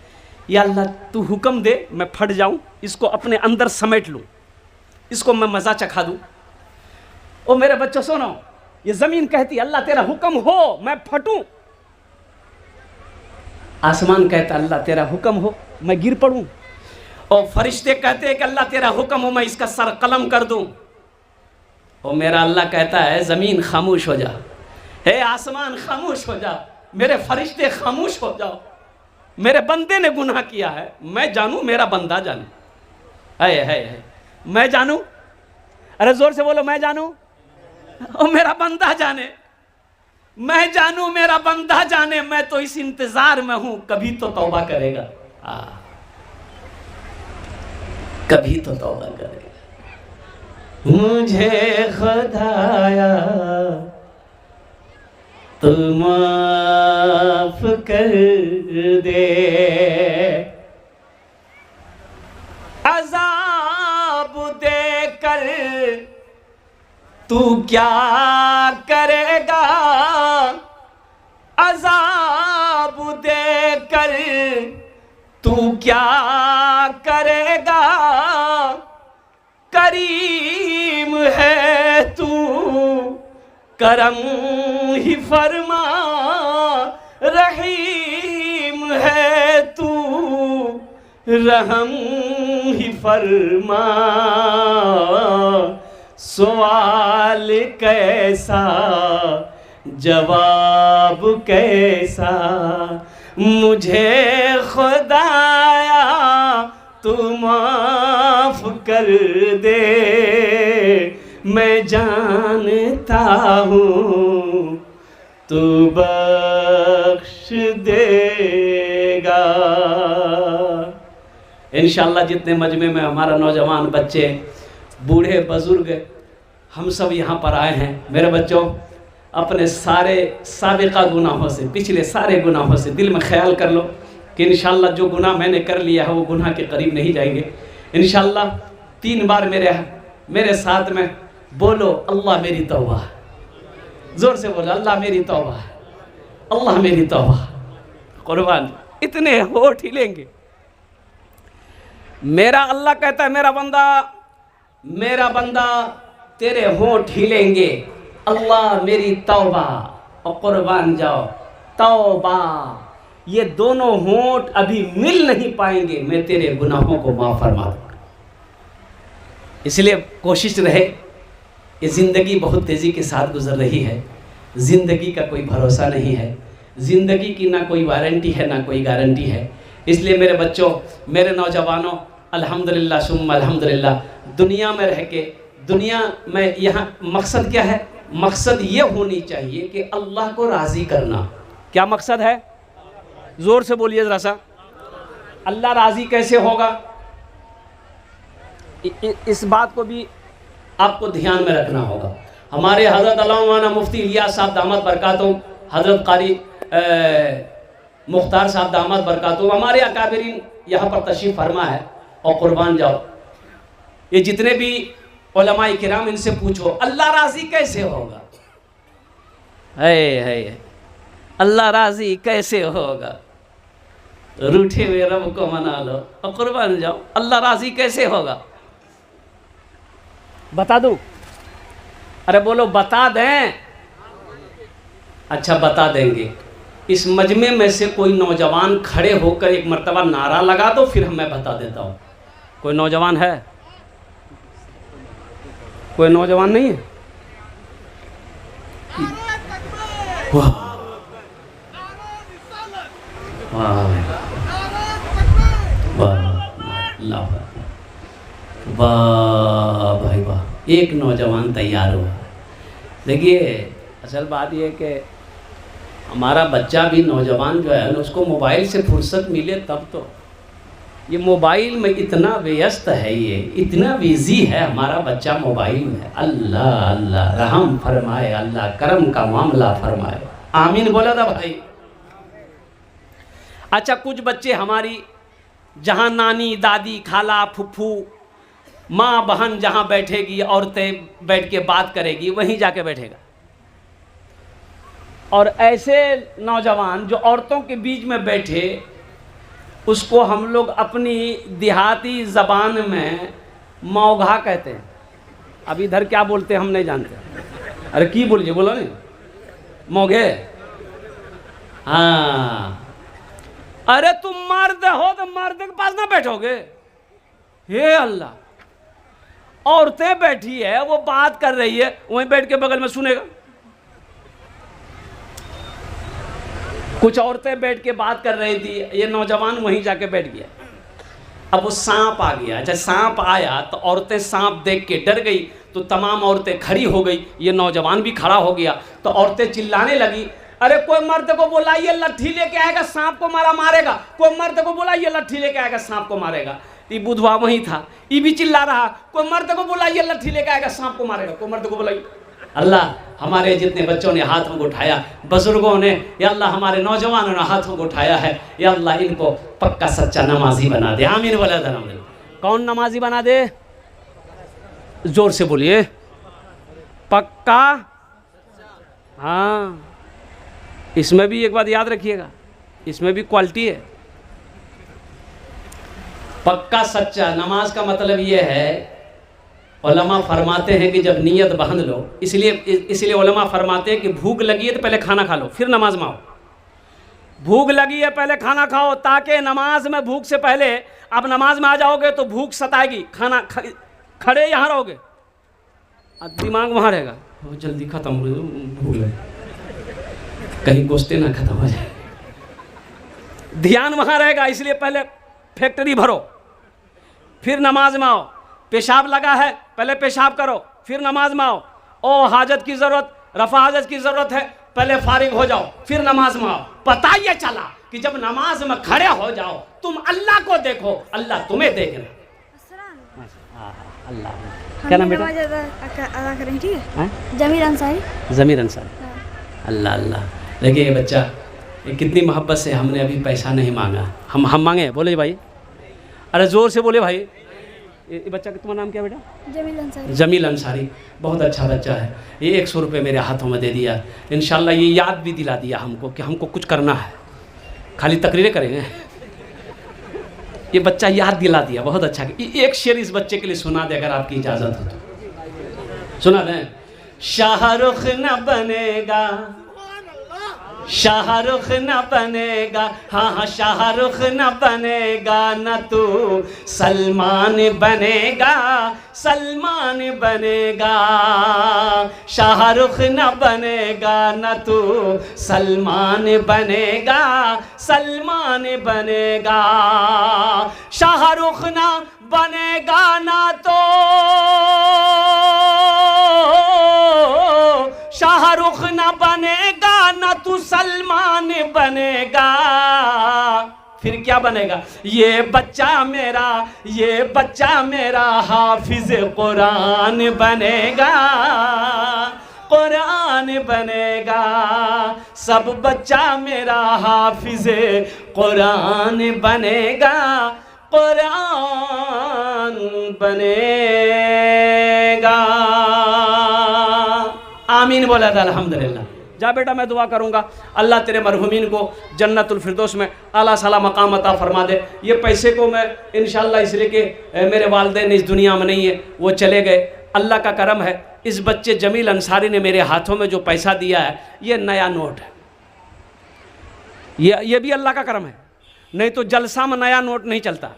या अल्लाह तू हुक्म दे मैं फट जाऊं, इसको अपने अंदर समेट लूं, इसको मैं मज़ा चखा दूं। ओ मेरे बच्चों सुनो, ये ज़मीन कहती है अल्लाह तेरा हुक्म हो मैं फटूं। आसमान कहता अल्लाह तेरा हुक्म हो मैं गिर पड़ूं। और फरिश्ते कहते हैं कि अल्लाह तेरा हुक्म हो मैं इसका सर कलम कर दूं। और मेरा अल्लाह कहता है ज़मीन खामोश हो जा, हे आसमान खामोश हो जा, मेरे फरिश्ते खामोश हो जाओ, मेरे बंदे ने गुनाह किया है, मैं जानूं मेरा बंदा जाने। है मैं जानूं, अरे जोर से बोलो मैं जानूं, और मेरा बंदा जाने, मैं जानूं मेरा बंदा जाने। मैं तो इस इंतजार में हूं, कभी तो तौबा करेगा। कभी तो तौबा करेगा। मुझे खुदाया तू माफ कर दे, अज़ाब देकर तू क्या करेगा, अज़ाब देकर तू क्या करेगा, करीम है तू करम ही फरमा, रहीम है तू रहम ही फरमा, सवाल कैसा जवाब कैसा, मुझे खुदाया तू माफ कर दे, मैं जानता हूँ तू बख्श देगा। इंशाअल्लाह जितने मजमे में हमारा नौजवान बच्चे, बूढ़े बुजुर्ग, हम सब यहाँ पर आए हैं, मेरे बच्चों अपने सारे साबिका गुनाहों से, पिछले सारे गुनाहों से दिल में ख्याल कर लो कि इंशाअल्लाह जो गुनाह मैंने कर लिया है वो गुनाह के करीब नहीं जाएंगे। इंशाअल्लाह 3 बार मेरे साथ में बोलो, अल्लाह मेरी तौबा। जोर से बोलो, अल्लाह मेरी तौबा, अल्लाह मेरी तौबा। कुर्बान इतने होठ हिलेंगे। मेरा अल्लाह कहता है मेरा बंदा तेरे होठ हिलेंगे, अल्लाह मेरी तौबा। और कुर्बान जाओ, तौबा, ये दोनों होठ अभी मिल नहीं पाएंगे, मैं तेरे गुनाहों को माफ फरमा दूंगा। इसलिए कोशिश रहे, ये ज़िंदगी बहुत तेज़ी के साथ गुजर रही है, ज़िंदगी का कोई भरोसा नहीं है, ज़िंदगी की ना कोई वारंटी है ना कोई गारंटी है। इसलिए मेरे बच्चों, मेरे नौजवानों, अल्हम्दुलिल्लाह सुम्मा अल्हम्दुलिल्लाह, दुनिया में रह के, दुनिया में यहाँ मकसद क्या है? मकसद ये होनी चाहिए कि अल्लाह को राज़ी करना। क्या मकसद है? ज़ोर से बोलिए ज़रा सा। अल्लाह राज़ी कैसे होगा? इस बात को भी आपको ध्यान में रखना होगा। हमारे हज़रत अल्लामा मुफ्ती इलियास साहब दामद बरकातुहू, हज़रत कारी मुख्तार साहब दामद बरकातुहू, हमारे अकाबिरीन यहाँ पर तशरीफ़ फरमा है। और कुर्बान जाओ, ये जितने भी उलमाए किराम, इनसे पूछो अल्लाह राज़ी कैसे होगा? है अल्लाह राज़ी कैसे होगा? रूठे हुए रब को मना लो और कुर्बान जाओ। अल्लाह राज़ी कैसे होगा? बता दूं? अरे बोलो, बता दें? अच्छा, बता देंगे। इस मजमे में से कोई नौजवान खड़े होकर एक मर्तबा नारा लगा दो, फिर मैं बता देता हूँ। कोई नौजवान है? कोई नौजवान नहीं है? वाह वाह वाह भाई वाह, एक नौजवान तैयार हुआ। देखिए, असल बात यह है कि हमारा बच्चा भी नौजवान जो है ना, उसको मोबाइल से फुर्सत मिले तब तो। ये मोबाइल में इतना व्यस्त है, ये इतना बिजी है हमारा बच्चा मोबाइल में। अल्लाह अल्लाह रहम फरमाए, अल्लाह करम का मामला फरमाए। आमीन बोला था भाई। अच्छा, कुछ बच्चे हमारी जहाँ नानी दादी खाला फुफ्फू माँ बहन जहाँ बैठेगी, औरतें बैठ के बात करेगी, वहीं जाके बैठेगा। और ऐसे नौजवान जो औरतों के बीच में बैठे, उसको हम लोग अपनी देहाती ज़बान में मौघा कहते हैं। अब इधर क्या बोलते हैं हम नहीं जानते। अरे की बोलिए, बोलो नहीं, मौघे। हाँ, अरे तुम मर्द हो तो मर्द के पास ना बैठोगे? हे अल्लाह, औरतें बैठी है, वो बात कर रही है, वहीं बैठ के बगल में सुनेगा। कुछ औरतें बैठ के बात कर रही थी, ये नौजवान वहीं जाके बैठ गया। अब वो सांप आ गया। जब सांप आया तो औरतें सांप देख के डर गई, तो तमाम औरतें खड़ी हो गई, ये नौजवान भी खड़ा हो गया। तो औरतें चिल्लाने लगी, अरे कोई मर्द को बुलाइए, लट्ठी लेके आएगा, सांप को मारेगा। कोई मर्द को बुलाइए, लट्ठी लेके आएगा, सांप को मारेगा। ये बुधवा वहीं था, ये भी चिल्ला रहा, कोई मर्द को बुलाइए लट्ठी लेकर आएगा सांप को मारेगा, कोई मर्द को बुलाइए। अल्लाह हमारे जितने बच्चों ने हाथों को उठाया, बुजुर्गों ने, या अल्लाह हमारे नौजवानों ने हाथों को उठाया है, या अल्लाह इनको पक्का सच्चा नमाजी बना दे। आमीन वाला धर्म। कौन नमाजी बना दे? जोर से बोलिए, पक्का। हाँ, इसमें भी एक बात याद रखिएगा, इसमें भी क्वालिटी है। पक्का सच्चा नमाज का मतलब ये है, उलमा फरमाते हैं कि जब नीयत बांध लो, इसलिए उलमा फरमाते हैं कि भूख लगी है तो पहले खाना खा लो फिर नमाज में आओ। भूख लगी है पहले खाना खाओ, ताकि नमाज में भूख से पहले, आप नमाज में आ जाओगे तो भूख सताएगी, खाना खड़े यहाँ रहोगे, दिमाग वहाँ रहेगा, जल्दी खत्म हो, भूख लगी, कहीं गोश्ते ना खत्म हो जाए, ध्यान वहाँ रहेगा। इसलिए पहले फैक्ट्री भरो फिर नमाज में आओ। पेशाब लगा है पहले पेशाब करो फिर नमाज में आओ। ओ हाजत की ज़रूरत, रफ़ा हाजत की ज़रूरत है, पहले फारिग हो जाओ फिर नमाज में आओ। पता ये चला कि जब नमाज में खड़े हो जाओ तुम अल्लाह को देखो, अल्लाह तुम्हें देख रहे। अल्लाह क्या नाम बेटा? अदा करें, ठीक है? जमीर अंसारी। जमीर अंसारी। अल्लाह अल्लाह। देखिए ये बच्चा कितनी मोहब्बत से, हमने अभी पैसा नहीं मांगा, हम मांगे, बोले भाई, अरे ज़ोर से बोले भाई। ये बच्चा का तुम्हारा नाम क्या बेटा? जमील अंसारी। जमील अंसारी, बहुत अच्छा बच्चा है। ये 100 रुपये मेरे हाथों में दे दिया। इंशाल्लाह ये याद भी दिला दिया हमको कि हमको कुछ करना है, खाली तकरीरें करेंगे। ये बच्चा याद दिला दिया, बहुत अच्छा। एक शेर इस बच्चे के लिए सुना दे अगर आपकी इजाज़त हो तो। सुना दें। शाहरुख न बनेगा, शाहरुख न बनेगा, हाँ हाँ शाहरुख न बनेगा, न तू सलमान बनेगा, सलमान बनेगा। शाहरुख न बनेगा, न तू सलमान बनेगा, सलमान बनेगा। शाहरुख न बनेगा ना तो शाहरुख न बनेगा, न तू सलमान बनेगा। फिर क्या बनेगा? ये बच्चा मेरा हाफिज कुरान बनेगा, कुरान बनेगा। सब बच्चा मेरा हाफिज कुरान बनेगा, कुरान बनेगा। आमीन बोला था। अल्हम्दुलिल्लाह। जा बेटा मैं दुआ करूँगा, अल्लाह तेरे मरहुमीन को जन्नतुल फिरदौस में आला साला मकाम अता फरमा दे। ये पैसे को मैं इंशाअल्लाह इसलिए कि मेरे वालिदैन इस दुनिया में नहीं है, वो चले गए। अल्लाह का करम है, इस बच्चे जमील अंसारी ने मेरे हाथों में जो पैसा दिया है ये नया नोट है। ये भी अल्लाह का करम है, नहीं तो जलसा में नया नोट नहीं चलता।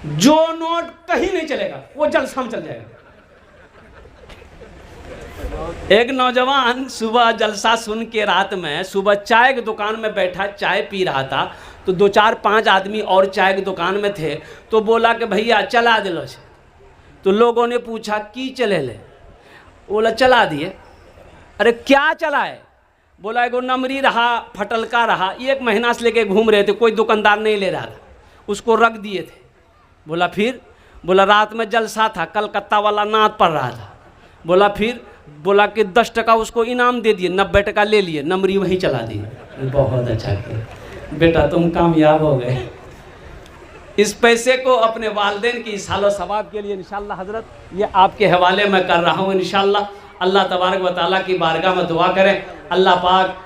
जो नोट कहीं नहीं चलेगा वो जलसा में चल जाएगा। एक नौजवान सुबह जलसा सुन के रात में सुबह चाय की दुकान में बैठा चाय पी रहा था, तो 2 4 5 आदमी और चाय की दुकान में थे, तो बोला कि भैया चला दिलो से। तो लोगों ने पूछा की चले ले? बोला चला दिए। अरे क्या चला है? बोला एगो नमरी रहा, फटलका रहा, 1 महीना से लेके घूम रहे थे, कोई दुकानदार नहीं ले रहा था, उसको रख दिए थे। बोला फिर? बोला रात में जलसा था, कलकत्ता वाला नात पड़ रहा था। बोला फिर? बोला कि 10 टका उसको इनाम दे दिए, 90 टका ले लिए, नमरी वहीं चला दी। बहुत अच्छा किया बेटा, तुम कामयाब हो गए। इस पैसे को अपने वालिदैन की सालो सवाब के लिए इंशाअल्लाह हजरत ये आपके हवाले में कर रहा हूँ। इंशाअल्लाह अल्लाह तबारक व तआला की बारगाह में दुआ करें, अल्लाह पाक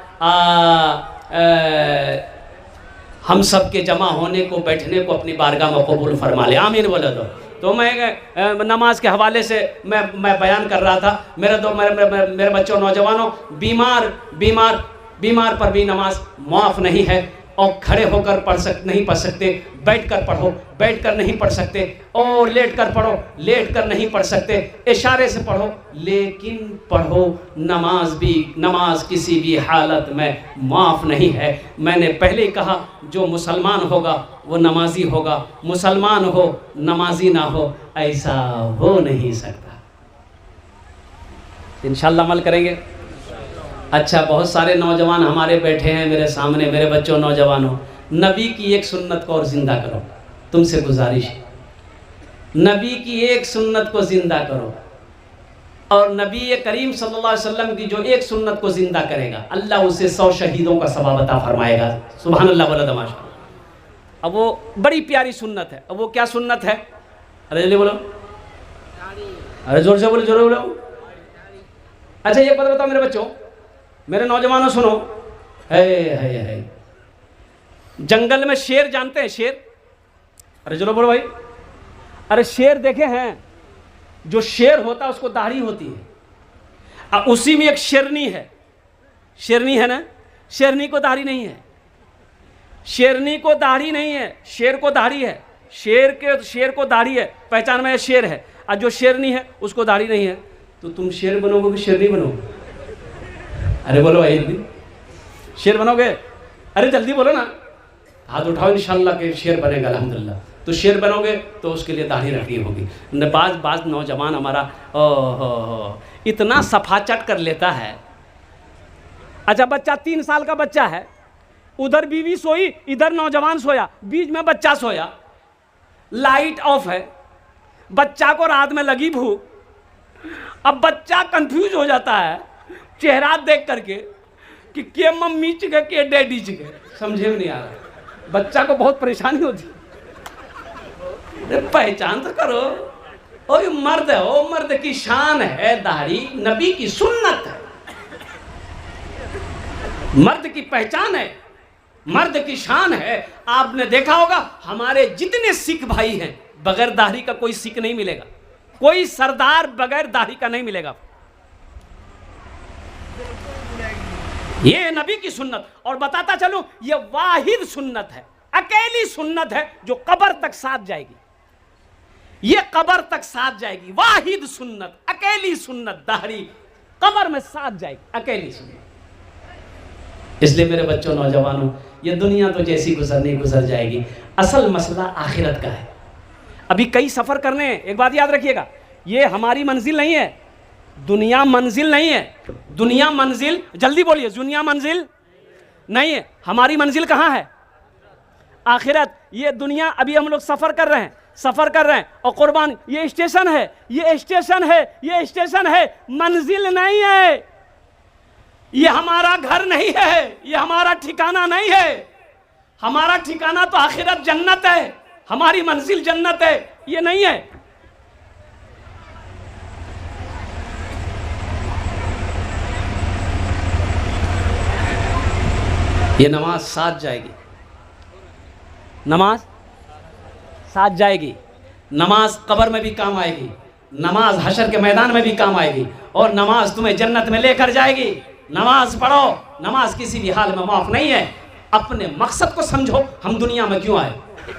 हम सब के जमा होने को, बैठने को अपनी बारगाह में कबूल फरमा ले। आमीन बोले दो। तो मैं नमाज के हवाले से मैं बयान कर रहा था। मेरे बच्चों, नौजवानों, बीमार पर भी नमाज माफ़ नहीं है। और खड़े होकर नहीं पढ़ सकते, बैठ कर पढ़ो, बैठ कर नहीं पढ़ सकते, और लेट कर पढ़ो, लेट कर नहीं पढ़ सकते, इशारे से पढ़ो, लेकिन पढ़ो। नमाज किसी भी हालत में माफ़ नहीं है। मैंने पहले ही कहा, जो मुसलमान होगा वो नमाजी होगा, मुसलमान हो नमाजी ना हो, ऐसा हो नहीं सकता। इंशाअल्लाह अमल करेंगे। अच्छा, बहुत सारे नौजवान हमारे बैठे हैं मेरे सामने, मेरे बच्चों, नौजवानों, नबी की एक सुन्नत को और ज़िंदा करो। तुमसे गुजारिश, नबी की एक सुन्नत को ज़िंदा करो, और नबी करीम सल्लल्लाहु अलैहि वसल्लम की जो एक सुन्नत को ज़िंदा करेगा अल्लाह उसे 100 शहीदों का सवाब अता फरमाएगा। सुभान अल्लाह बोला तमाशा। अब वो बड़ी प्यारी सुन्नत है। अब वो क्या सुन्नत है? अरे जल्दी बोलो, अरे जोर से बोलो, जोर बोलो। अच्छा ये बात बताओ मेरे बच्चों, मेरे नौजवानों सुनो, है जंगल में शेर जानते हैं? शेर, अरे जोर बोलो भाई। अरे शेर देखे हैं? जो शेर होता है उसको दाढ़ी होती है, अब उसी में एक शेरनी है। शेरनी है ना? शेरनी को दाढ़ी नहीं है, शेरनी को दाढ़ी नहीं है, शेर को दाढ़ी है। शेर को दाढ़ी है, पहचान में शेर है। और जो शेरनी है उसको दाढ़ी नहीं है। तो तुम शेर बनोगे कि शेरनी बनोगे? अरे बोलो भाई जल्दी, शेर बनोगे? अरे जल्दी बोलो ना, हाथ उठाओ, इंशाल्लाह के शेर बनेगा अल्हम्दुलिल्लाह। तो शेर बनोगे तो उसके लिए दाढ़ी रखनी होगी। बाज नौजवान हमारा इतना सफा चट कर लेता है। अच्छा बच्चा 3 साल का बच्चा है, उधर बीवी सोई, इधर नौजवान सोया, बीच में बच्चा सोया, लाइट ऑफ है, बच्चा को रात में लगी भूख। अब बच्चा कंफ्यूज हो जाता है चेहरा देख करके कि के मम्मी चिके के डैडी चिके, समझे में नहीं आ रहा। बच्चा को बहुत परेशानी होती। पहचान तो करो, ओ ये मर्द है, ओ मर्द की शान है दाढ़ी, नबी की सुन्नत है, मर्द की पहचान है, मर्द की शान है। आपने देखा होगा हमारे जितने सिख भाई हैं, बगैर दाढ़ी का कोई सिख नहीं मिलेगा, कोई सरदार बगैर दाढ़ी का नहीं मिलेगा। ये नबी की सुन्नत। और बताता चलूं, ये वाहिद सुन्नत है, अकेली सुन्नत है जो कब्र तक साथ जाएगी। ये कब्र तक साथ जाएगी, वाहिद सुन्नत, अकेली सुन्नत, दाढ़ी कब्र में साथ जाएगी, अकेली सुन्नत। इसलिए मेरे बच्चों, नौजवानों, ये दुनिया तो जैसी गुजरनी गुजर जाएगी, असल मसला आखिरत का है। अभी कई सफ़र करने हैं। एक बात याद रखिएगा, ये हमारी मंजिल नहीं है, दुनिया मंजिल नहीं है। दुनिया मंजिल, जल्दी बोलिए, दुनिया मंजिल नहीं है। हमारी मंजिल कहाँ है? आखिरत। ये दुनिया, अभी हम लोग सफ़र कर रहे हैं, सफ़र कर रहे हैं, और कुर्बान ये स्टेशन है, ये स्टेशन है, ये स्टेशन है, मंजिल नहीं है। ये हमारा घर नहीं है, ये हमारा ठिकाना नहीं है। हमारा ठिकाना तो आखिरत, जन्नत है, हमारी मंजिल जन्नत है, ये नहीं है। ये नमाज साथ जाएगी, नमाज साथ जाएगी, नमाज कब्र में भी काम आएगी, नमाज हशर के मैदान में भी काम आएगी, और नमाज तुम्हें जन्नत में लेकर जाएगी। नमाज पढ़ो, नमाज किसी भी हाल में माफ नहीं है। अपने मकसद को समझो, हम दुनिया में क्यों आए,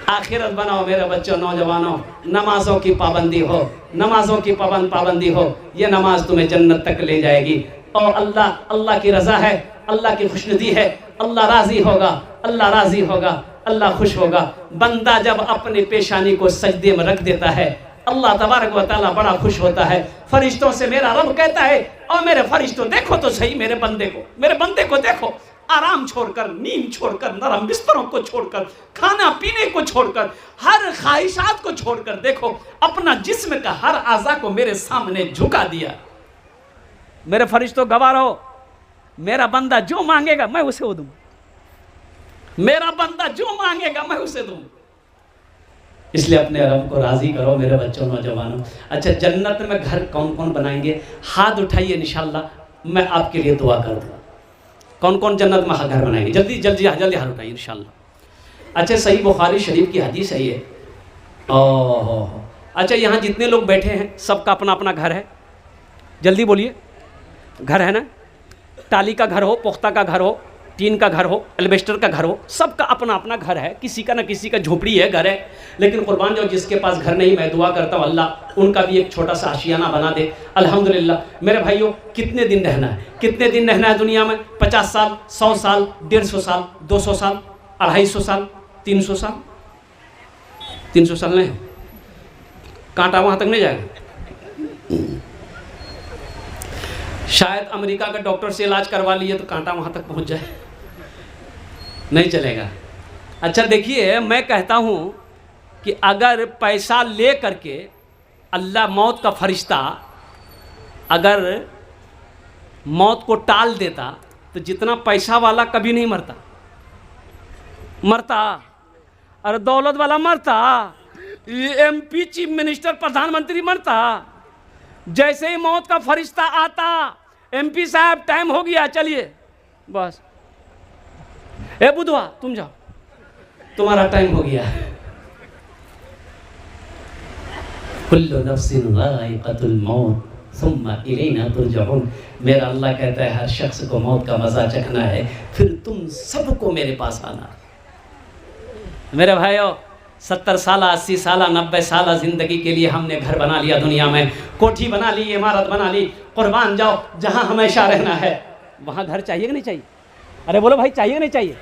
आखिरत बनाओ। मेरे बच्चों, नौजवानों, नमाजों की पाबंदी हो, नमाजों की पाबंदी हो, ये नमाज तुम्हें जन्नत तक ले जाएगी। और अल्लाह की रज़ा है, अल्लाह की खुशनुदी है, अल्लाह राज़ी होगा, अल्लाह राज़ी होगा, अल्लाह खुश होगा। बंदा जब अपनी पेशानी को सजदे में रख देता है, अल्लाह तबारक व तआला बड़ा खुश होता है। फरिश्तों से मेरा रब कहता है, और मेरे फरिश्तों देखो तो सही मेरे बंदे को देखो, आराम छोड़कर, नींद छोड़कर, नरम बिस्तरों को छोड़कर, खाना पीने को छोड़कर, हर ख्वाहिशात को छोड़कर देखो, अपना जिस्म का हर आज़ा को मेरे सामने झुका दिया। मेरे फरिश्तों गवाह रहो, मेरा बंदा जो मांगेगा मैं उसे वो दूं, मेरा बंदा जो मांगेगा मैं उसे दूं। इसलिए अपने रब को राजी करो मेरे बच्चों, नौजवानों। अच्छा, जन्नत में घर कौन कौन बनाएंगे? हाथ उठाइए, इंशाल्लाह मैं आपके लिए दुआ कर दूंगा। कौन कौन जन्नत में घर बनाएंगे? जल्दी जल्दी जल्दी हाथ उठाइए इंशाल्लाह। अच्छा, सही बुखारी शरीफ की हदीस है ये। ओह, अच्छा, यहाँ जितने लोग बैठे हैं सबका अपना अपना घर है? जल्दी बोलिए, घर है ना? टाली का घर हो, पुख्ता का घर हो, टीन का घर हो, एल्बेस्टर का घर हो, सबका अपना अपना घर है। किसी का ना किसी का झोपड़ी है, घर है। लेकिन कुर्बान जाओ जिसके पास घर नहीं, मैं दुआ करता हूँ अल्लाह उनका भी एक छोटा सा आशियाना बना दे। अल्हम्दुलिल्लाह। मेरे भाइयों, कितने दिन रहना है? कितने दिन रहना है दुनिया में? 50 साल, 100 साल, 150 साल, 200 साल, 250 साल, 300 साल? 300 साल नहीं, कांटा वहाँ तक नहीं जाएगा। शायद अमेरिका के डॉक्टर से इलाज करवा लिए तो कांटा वहाँ तक पहुँच जाए, नहीं चलेगा। अच्छा देखिए, मैं कहता हूँ कि अगर पैसा ले करके अल्लाह मौत का फरिश्ता अगर मौत को टाल देता तो जितना पैसा वाला कभी नहीं मरता। अरे दौलत वाला मरता, एमपी चीफ मिनिस्टर प्रधानमंत्री मरता। जैसे ही मौत का फरिश्ता आता, एमपी साहब टाइम हो गया चलिए बस, ए बुधवा तुम जाओ, तुम्हारा टाइम हो गया। कुल्लु नफ्सिन ज़ाइक़तुल मौत सुम्मा इलैना तुरजऊन। मेरा अल्लाह कहता है हर शख्स को मौत का मज़ा चखना है, फिर तुम सबको मेरे पास आना। मेरे भाइयों, 70 साल 80 साल 90 साल ज़िंदगी के लिए हमने घर बना लिया दुनिया में, कोठी बना ली, इमारत बना ली। कुर्बान जाओ, जहाँ हमेशा रहना है वहाँ घर चाहिए कि नहीं चाहिए? अरे बोलो भाई, चाहिए नहीं चाहिए?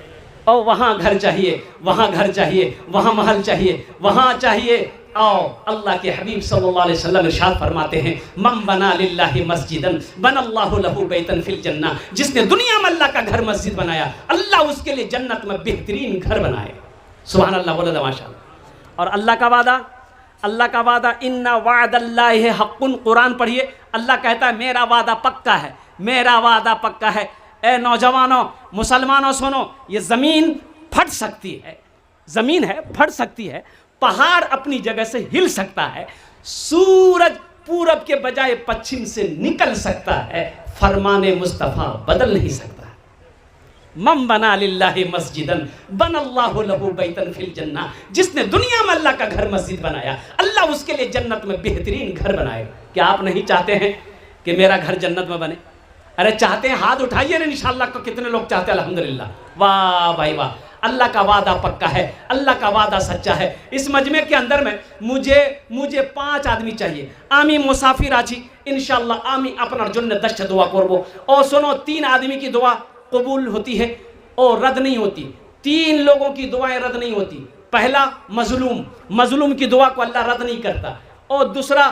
और वहाँ घर चाहिए, वहाँ घर चाहिए, वहाँ महल चाहिए, वहाँ चाहिए। आओ, अल्लाह के हबीब सल्लल्लाहु अलैहि वसल्लम इरशाद फरमाते हैं, मन बना लिल्लाहि मस्जिदन बनल्लाहु लहू बैतन फिल जन्नह। जिसने दुनिया में अल्लाह का घर मस्जिद बनाया, अल्लाह उसके लिए जन्नत में बेहतरीन घर बनाए। सुभान अल्लाह, बोलो माशाअल्लाह। और अल्लाह का वादा इन्ना वादल्लाहि हक़्क़ुन। कुरान पढ़िए, अल्लाह कहता है मेरा वादा पक्का है, मेरा वादा पक्का है। ए नौजवानों, मुसलमानों सुनो, ये ज़मीन फट सकती है, ज़मीन है फट सकती है, पहाड़ अपनी जगह से हिल सकता है, सूरज पूरब के बजाय पश्चिम से निकल सकता है, फरमाने मुस्तफ़ा बदल नहीं सकता। मन बना लिल्लाहि मस्जिदन बनल्लाहु लहू बैतन फिल जन्नह। जिसने दुनिया में अल्लाह का घर मस्जिद बनाया, अल्लाह उसके लिए जन्नत में बेहतरीन घर बनाए। क्या आप नहीं चाहते हैं कि मेरा घर जन्नत में बने? अरे चाहते हैं, हाथ उठाइए ना इंशाअल्लाह। को कितने लोग चाहते हैं? अल्हम्दुलिल्लाह, वाह भाई वाह। अल्लाह का वादा पक्का है, अल्लाह का वादा सच्चा है। इस मजमे के अंदर में मुझे 5 आदमी चाहिए। आमी मुसाफिर आची इंशाअल्लाह, आमी अपना जन्नत दश्त दुआ करबो। और सुनो, 3 आदमी की दुआ कबूल होती है और रद्द नहीं होती। 3 लोगों की दुआएं रद्द नहीं होती। पहला मजलूम की दुआ को अल्लाह रद्द नहीं करता। और दूसरा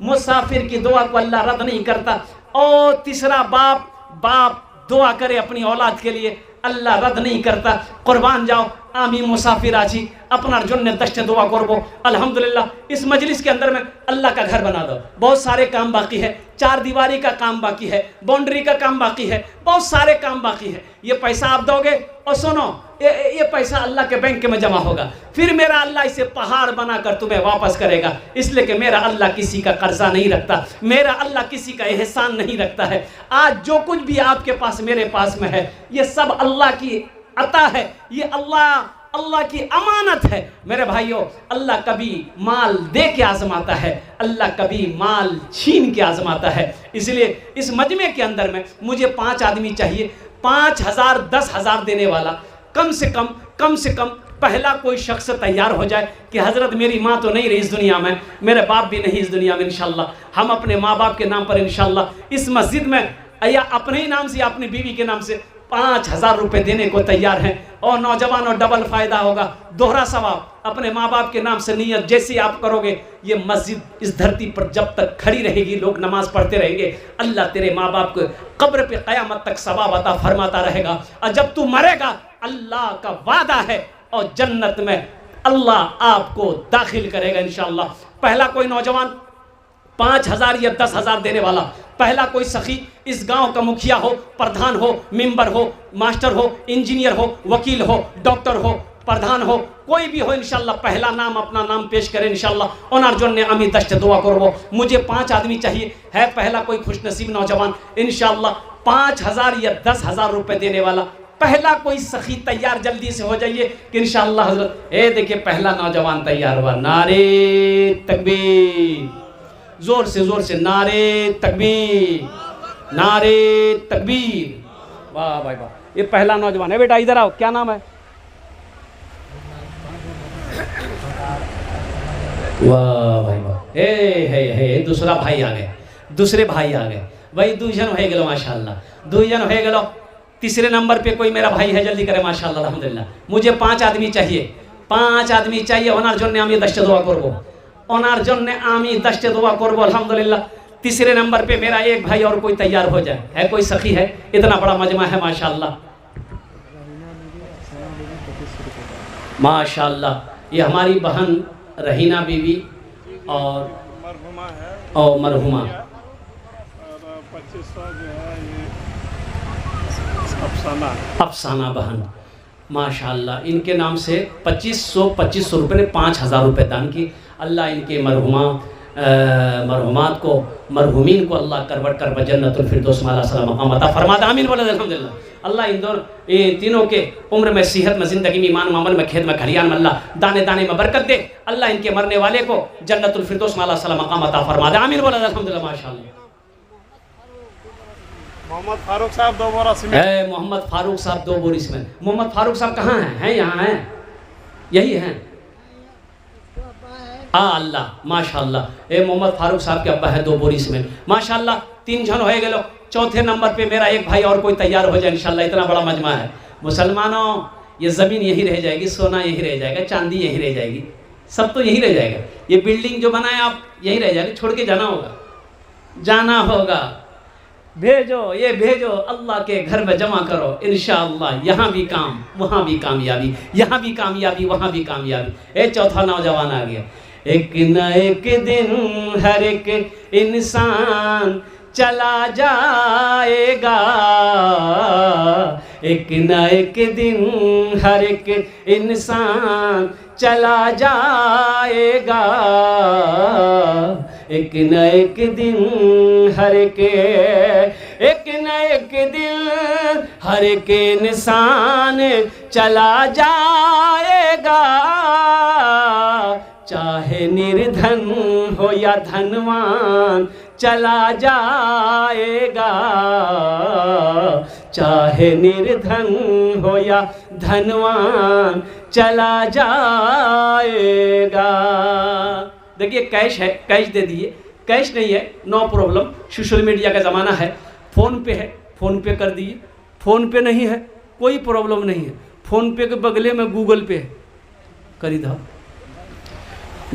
मुसाफिर की दुआ को अल्लाह रद्द नहीं करता। और तीसरा बाप दुआ करे अपनी औलाद के लिए, अल्लाह रद्द नहीं करता। कुर्बान जाओ, आमी मुसाफिर आजी अपना जन्नत दश्त दुआ करबो। अल्हम्दुलिल्लाह, इस मजलिस के अंदर में अल्लाह का घर बना दो। बहुत सारे काम बाकी है, 4 दीवारी का काम बाकी है, बाउंड्री का काम बाकी है, बहुत सारे काम बाकी है। ये पैसा आप दोगे, और सुनो, ये पैसा अल्लाह के बैंक में जमा होगा, फिर मेरा अल्लाह इसे पहाड़ बनाकर तुम्हें वापस करेगा। इसलिए कि मेरा अल्लाह किसी का कर्जा नहीं रखता, मेरा अल्लाह किसी का एहसान नहीं रखता है। आज जो कुछ भी आपके पास मेरे पास में है, ये सब अल्लाह की अता है, ये अल्लाह की अमानत है। मेरे भाइयों, अल्लाह कभी माल दे के आजमाता है, अल्लाह कभी माल छीन के आजमाता है। इसलिए इस मजमे के अंदर में मुझे 5 आदमी चाहिए, 5000 10,000 देने वाला। कम से कम पहला कोई शख्स तैयार हो जाए कि हज़रत मेरी माँ तो नहीं रही इस दुनिया में, मेरे बाप भी नहीं इस दुनिया में, इंशाअल्लाह हम अपने माँ बाप के नाम पर इंशाअल्लाह इस मस्जिद में या अपने ही नाम से या अपनी बीवी के नाम से 5000 रुपये देने को तैयार हैं। और नौजवानों, डबल फ़ायदा होगा, दोहरा सवाब। अपने माँ बाप के नाम से नियत जैसी आप करोगे, ये मस्जिद इस धरती पर जब तक खड़ी रहेगी, लोग नमाज पढ़ते रहेंगे, अल्लाह तेरे माँ बाप को कब्र पे क़यामत तक सवाब अता फरमाता रहेगा। और जब तू मरेगा, अल्लाह का वादा है और जन्नत में अल्लाह आपको दाखिल करेगा इंशाअल्लाह। पहला कोई नौजवान 5000 या 10,000 देने वाला, पहला कोई सखी, इस गांव का मुखिया हो, प्रधान हो, मेंबर हो, मास्टर हो, इंजीनियर हो, वकील हो, डॉक्टर हो, प्रधान हो, कोई भी हो इंशाअल्लाह, पहला नाम अपना नाम पेश करे इंशाअल्लाह। ओनार जोन्ने अमी दश्त दुआ करबो। मुझे 5 आदमी चाहिए। है पहला कोई खुशनसीब नौजवान इंशाअल्लाह 5000 या 10,000 रुपये देने वाला, पहला कोई सखी तैयार, जल्दी से हो जाइए कि इंशाअल्लाह हज़रत। ए देखिए, पहला नौजवान तैयार हुआ। नारे तकबीर, जोर से नारे तकबीर, नारे तकबीर। वाह भाई वाह, ये पहला नौजवान है। बेटा इधर आओ, क्या नाम है? वाह भाई वाह, हे दूसरा भाई आ गए, दूसरे भाई आ गए भाई। 2 जन हो गए माशाअल्लाह, 2 जन हो गए। तीसरे नंबर पे कोई मेरा भाई है, जल्दी करे माशाअल्लाह अल्हम्दुलिल्लाह। मुझे 5 आदमी चाहिए, 5 आदमी चाहिए। ओनार जन्ने आमी दश्त दुआ करबो, ओनार जन्ने आमी दश्त दुआ करबो अल्हम्दुलिल्लाह। तीसरे नंबर पे मेरा एक भाई और कोई तैयार हो जाए। है कोई सखी है? इतना बड़ा मजमा है माशाअल्लाह। माशाअल्लाह। ये हमारी बहन रहीना बीवी और मरहुमा 2500 जो है ये अफसाना बहन, माशाअल्लाह। इनके नाम से 2500 रुपये ने 5000 रुपये दान की। अल्लाह इनके मरहुमात को, मरहुमीन को अल्लाह करवट कर जन्नतुल फिरदौस में मकाम अता फरमा दे। आमीन बोले अल्हम्दुलिल्लाह। अल्लाह इन दोनों तीनों के उम्र में, सेहत में, ज़िंदगी में, ईमान में, अमल में, खेत में, खलियान में अल्लाह दाने दाने में बरकत दे। अल्लाह इनके मरने वाले को जन्नतुल फिरदौस में मकाम अता फरमा दे। आमीन बोले अल्हम्दुलिल्लाह। माशाअल्लाह। मोहम्मद फारूक साहब 2 बोरा सीमेंट है। मोहम्मद फारूक साहब 2 बोरी सीमेंट। मोहम्मद फारूक साहब कहाँ हैं? यहाँ हैं, यही हैं। अल्लाह माशाअल्लाह। ए मोहम्मद फारूक साहब के अब्बा है 2 बोरी सीमेंट। माशाअल्लाह 3 जन हो गए। चौथे नंबर पे मेरा एक भाई और कोई तैयार हो जाए इंशाअल्लाह। इतना बड़ा मजमा है। मुसलमानों, ये ज़मीन यही रह जाएगी, सोना यही रह जाएगा, चांदी यही रह जाएगी, सब तो यही रह जाएगा। ये बिल्डिंग जो बनाए आप यही रह जाएगी, छोड़ के जाना होगा, जाना होगा। भेजो, ये भेजो, अल्लाह के घर में जमा करो इंशाअल्लाह। यहाँ भी काम, वहाँ भी कामयाबी, यहाँ भी कामयाबी, वहाँ भी कामयाबी। ए चौथा नौजवान आ गया। एक न एक दिन हर एक इंसान चला जाएगा, एक न एक दिन हर एक इंसान चला जाएगा, एक न एक दिन हर एक न एक दिन हर एक इंसान चला जाएगा, चाहे निर्धन हो या धनवान चला जाएगा, चाहे निर्धन हो या धनवान चला जाएगा। देखिए कैश है, कैश दे दिए। कैश नहीं है, नो प्रॉब्लम। सोशल मीडिया का ज़माना है, फ़ोन पे है, फ़ोन पे कर दिए। फ़ोन पे नहीं है, कोई प्रॉब्लम नहीं है। फ़ोन पे के बगले में गूगल पे है, कर ही दो।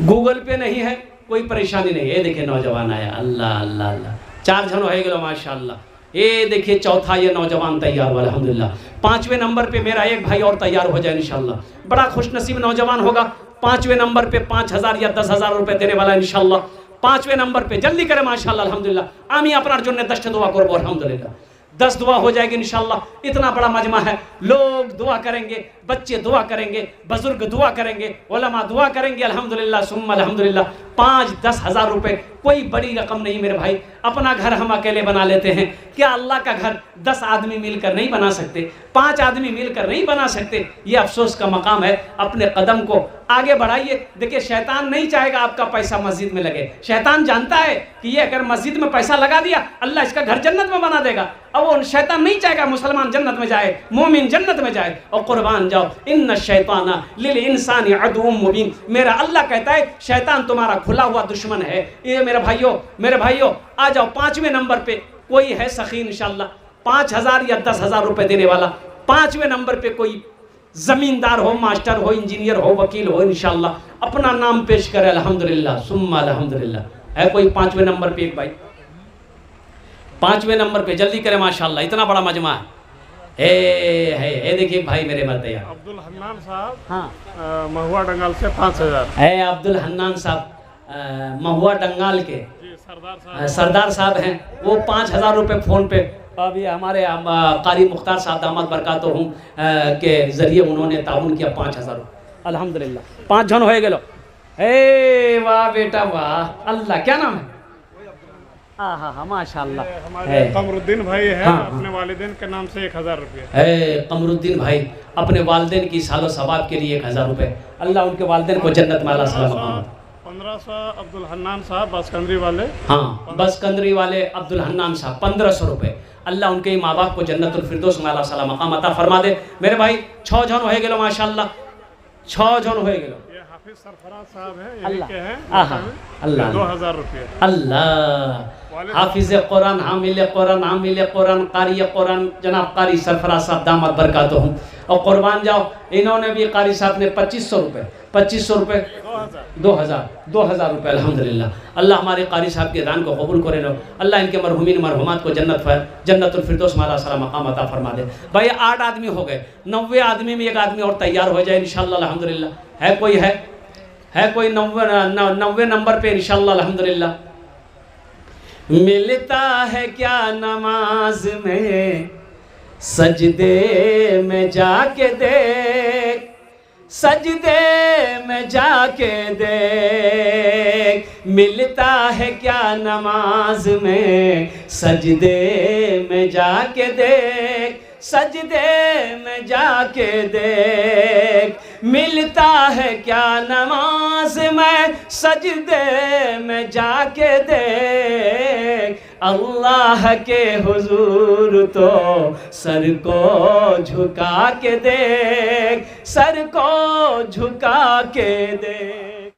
गूगल पे नहीं है, कोई परेशानी नहीं है। ये देखिए नौजवान आया, अल्लाह अल्लाह अल्लाह। 4 जन हो गए माशाअल्लाह। ये देखिए चौथा ये नौजवान तैयार हुआ अल्हम्दुलिल्लाह। 5वें नंबर पे मेरा एक भाई और तैयार हो जाए इंशाअल्लाह। बड़ा खुशनसीब नौजवान होगा। 5वें नंबर पे 5000 या 10,000 रुपये देने वाला इंशाअल्लाह। 5वें नंबर पे जल्दी करें माशाअल्लाह अल्हम्दुलिल्लाह। आमी अपना जन्ने 10 दुआ करबो अल्हम्दुलिल्लाह। 10 दुआ हो जाएगी इंशाअल्लाह। इतना बड़ा मजमा है, लोग दुआ करेंगे, बच्चे दुआ करेंगे, बुजुर्ग दुआ करेंगे, उलमा दुआ करेंगे अल्हम्दुलिल्लाह सुम्मा अल्हम्दुलिल्लाह। 5-10 हज़ार रुपये कोई बड़ी रकम नहीं मेरे भाई। अपना घर हम अकेले बना लेते हैं, क्या अल्लाह का घर 10 आदमी मिलकर नहीं बना सकते? 5 आदमी मिलकर नहीं बना सकते? ये अफसोस का मकाम है। अपने कदम को आगे बढ़ाइए। देखिए शैतान नहीं चाहेगा आपका पैसा मस्जिद में लगे। शैतान जानता है कि ये अगर मस्जिद में पैसा लगा दिया अल्लाह इसका घर जन्नत में बना देगा। अब वो शैतान नहीं चाहेगा मुसलमान जन्नत में जाए, मोमिन जन्नत में जाए। और कुर्बान जाओ, इन्ना शैताना लिल इंसानी अदुव्वुम मुबीन। मेरा अल्लाह कहता है शैतान तुम्हारा खुला हुआ दुश्मन है। ये मेरे भाइयों आ जाओ। 5वें नंबर पे कोई है सखी इंशाअल्लाह, 5000 या 10,000 रुपये देने वाला। 5वें नंबर पे कोई जमींदार हो, मास्टर हो, इंजीनियर हो, वकील हो इंशाअल्लाह। अपना नाम पेश करे अल्हम्दुलिल्लाह सुम्मा अल्हम्दुलिल्लाह। है कोई 5वें नंबर पे एक भाई? 5वें नंबर पे जल्दी करे माशाअल्लाह। इतना बड़ा मजमा है। देखिए भाई मेरे मत यार अब्दुल हन्नान साहब, हाँ महुआ डंगाल से 5000 है। अब्दुल हन्नान साहब महुआ डंगाल के सरदार साहब हैं। वो 5000 रुपये फ़ोन पे अभी हमारे कारी मुख्तार साहब दामद बरकातो हूँ के ज़रिए उन्होंने ताउन किया। 5000 अल्हम्दुलिल्लाह। 5 जन हो गए। ए वाह बेटा वाह, अल्लाह। क्या नाम है? हाँ माशाअल्लाह। हमारे कमरुद्दीन भाई है, हाँ, अपने वालिदैन के नाम से 1000 रुपये है। कमरुद्दीन भाई अपने वालिदैन की सालो सवाब के लिए 1000 रुपये। अल्लाह उनके वालिदैन को जन्नत में अल्लाह सलाम। 1500 अब्दुल हन्नान साहब बसकंदरी वाले, हाँ बसकंदरी वाले अब्दुल हन्नान साहब 1500 रुपये। अल्लाह उनके माँ बाप को जन्नतुल फिरदौस में अल्लाह सलाम मकाम अता फरमा दे। मेरे भाई 6 जन हो गए माशाअल्लाह। 6 जन हो गए। हाफिज सरफराज साहब है, यही अल्लाह के हैं। अल्लाह 2000 रुपये। अल्लाह हाफिज कुरान, हामिल कुरान, कारी कुरान जनाब कारी सरफराज साहब दामद बरकातुहुम। और कुर्बान जाओ, इन्होंने भी कारी साहब ने 2500 रुपये 2000 रुपये अल्हम्दुलिल्लाह। अल्लाह हमारे कारी साहब के दान को कबूल करे लो। अल्लाह इनके मरहुमीन मरहुमात को जन्नतुल फिरदौस माला सारा मकाम अता फरमा दे। भाई 8 आदमी हो गए, 90 आदमी में एक आदमी और तैयार हो जाए इंशाअल्लाह अल्हम्दुलिल्लाह। है कोई 90 नंबर पे इंशाअल्लाह अल्हम्दुलिल्लाह। मिलता है क्या नमाज में, सजदे में जाके देख, सजदे में जाके देख। मिलता है क्या नमाज में, सजदे में जाके देख, सजदे में जाके देख। मिलता है क्या नमाज में, सजदे में जाके देख। अल्लाह के हुजूर तो सर को झुका के देख, सर को झुका के देख।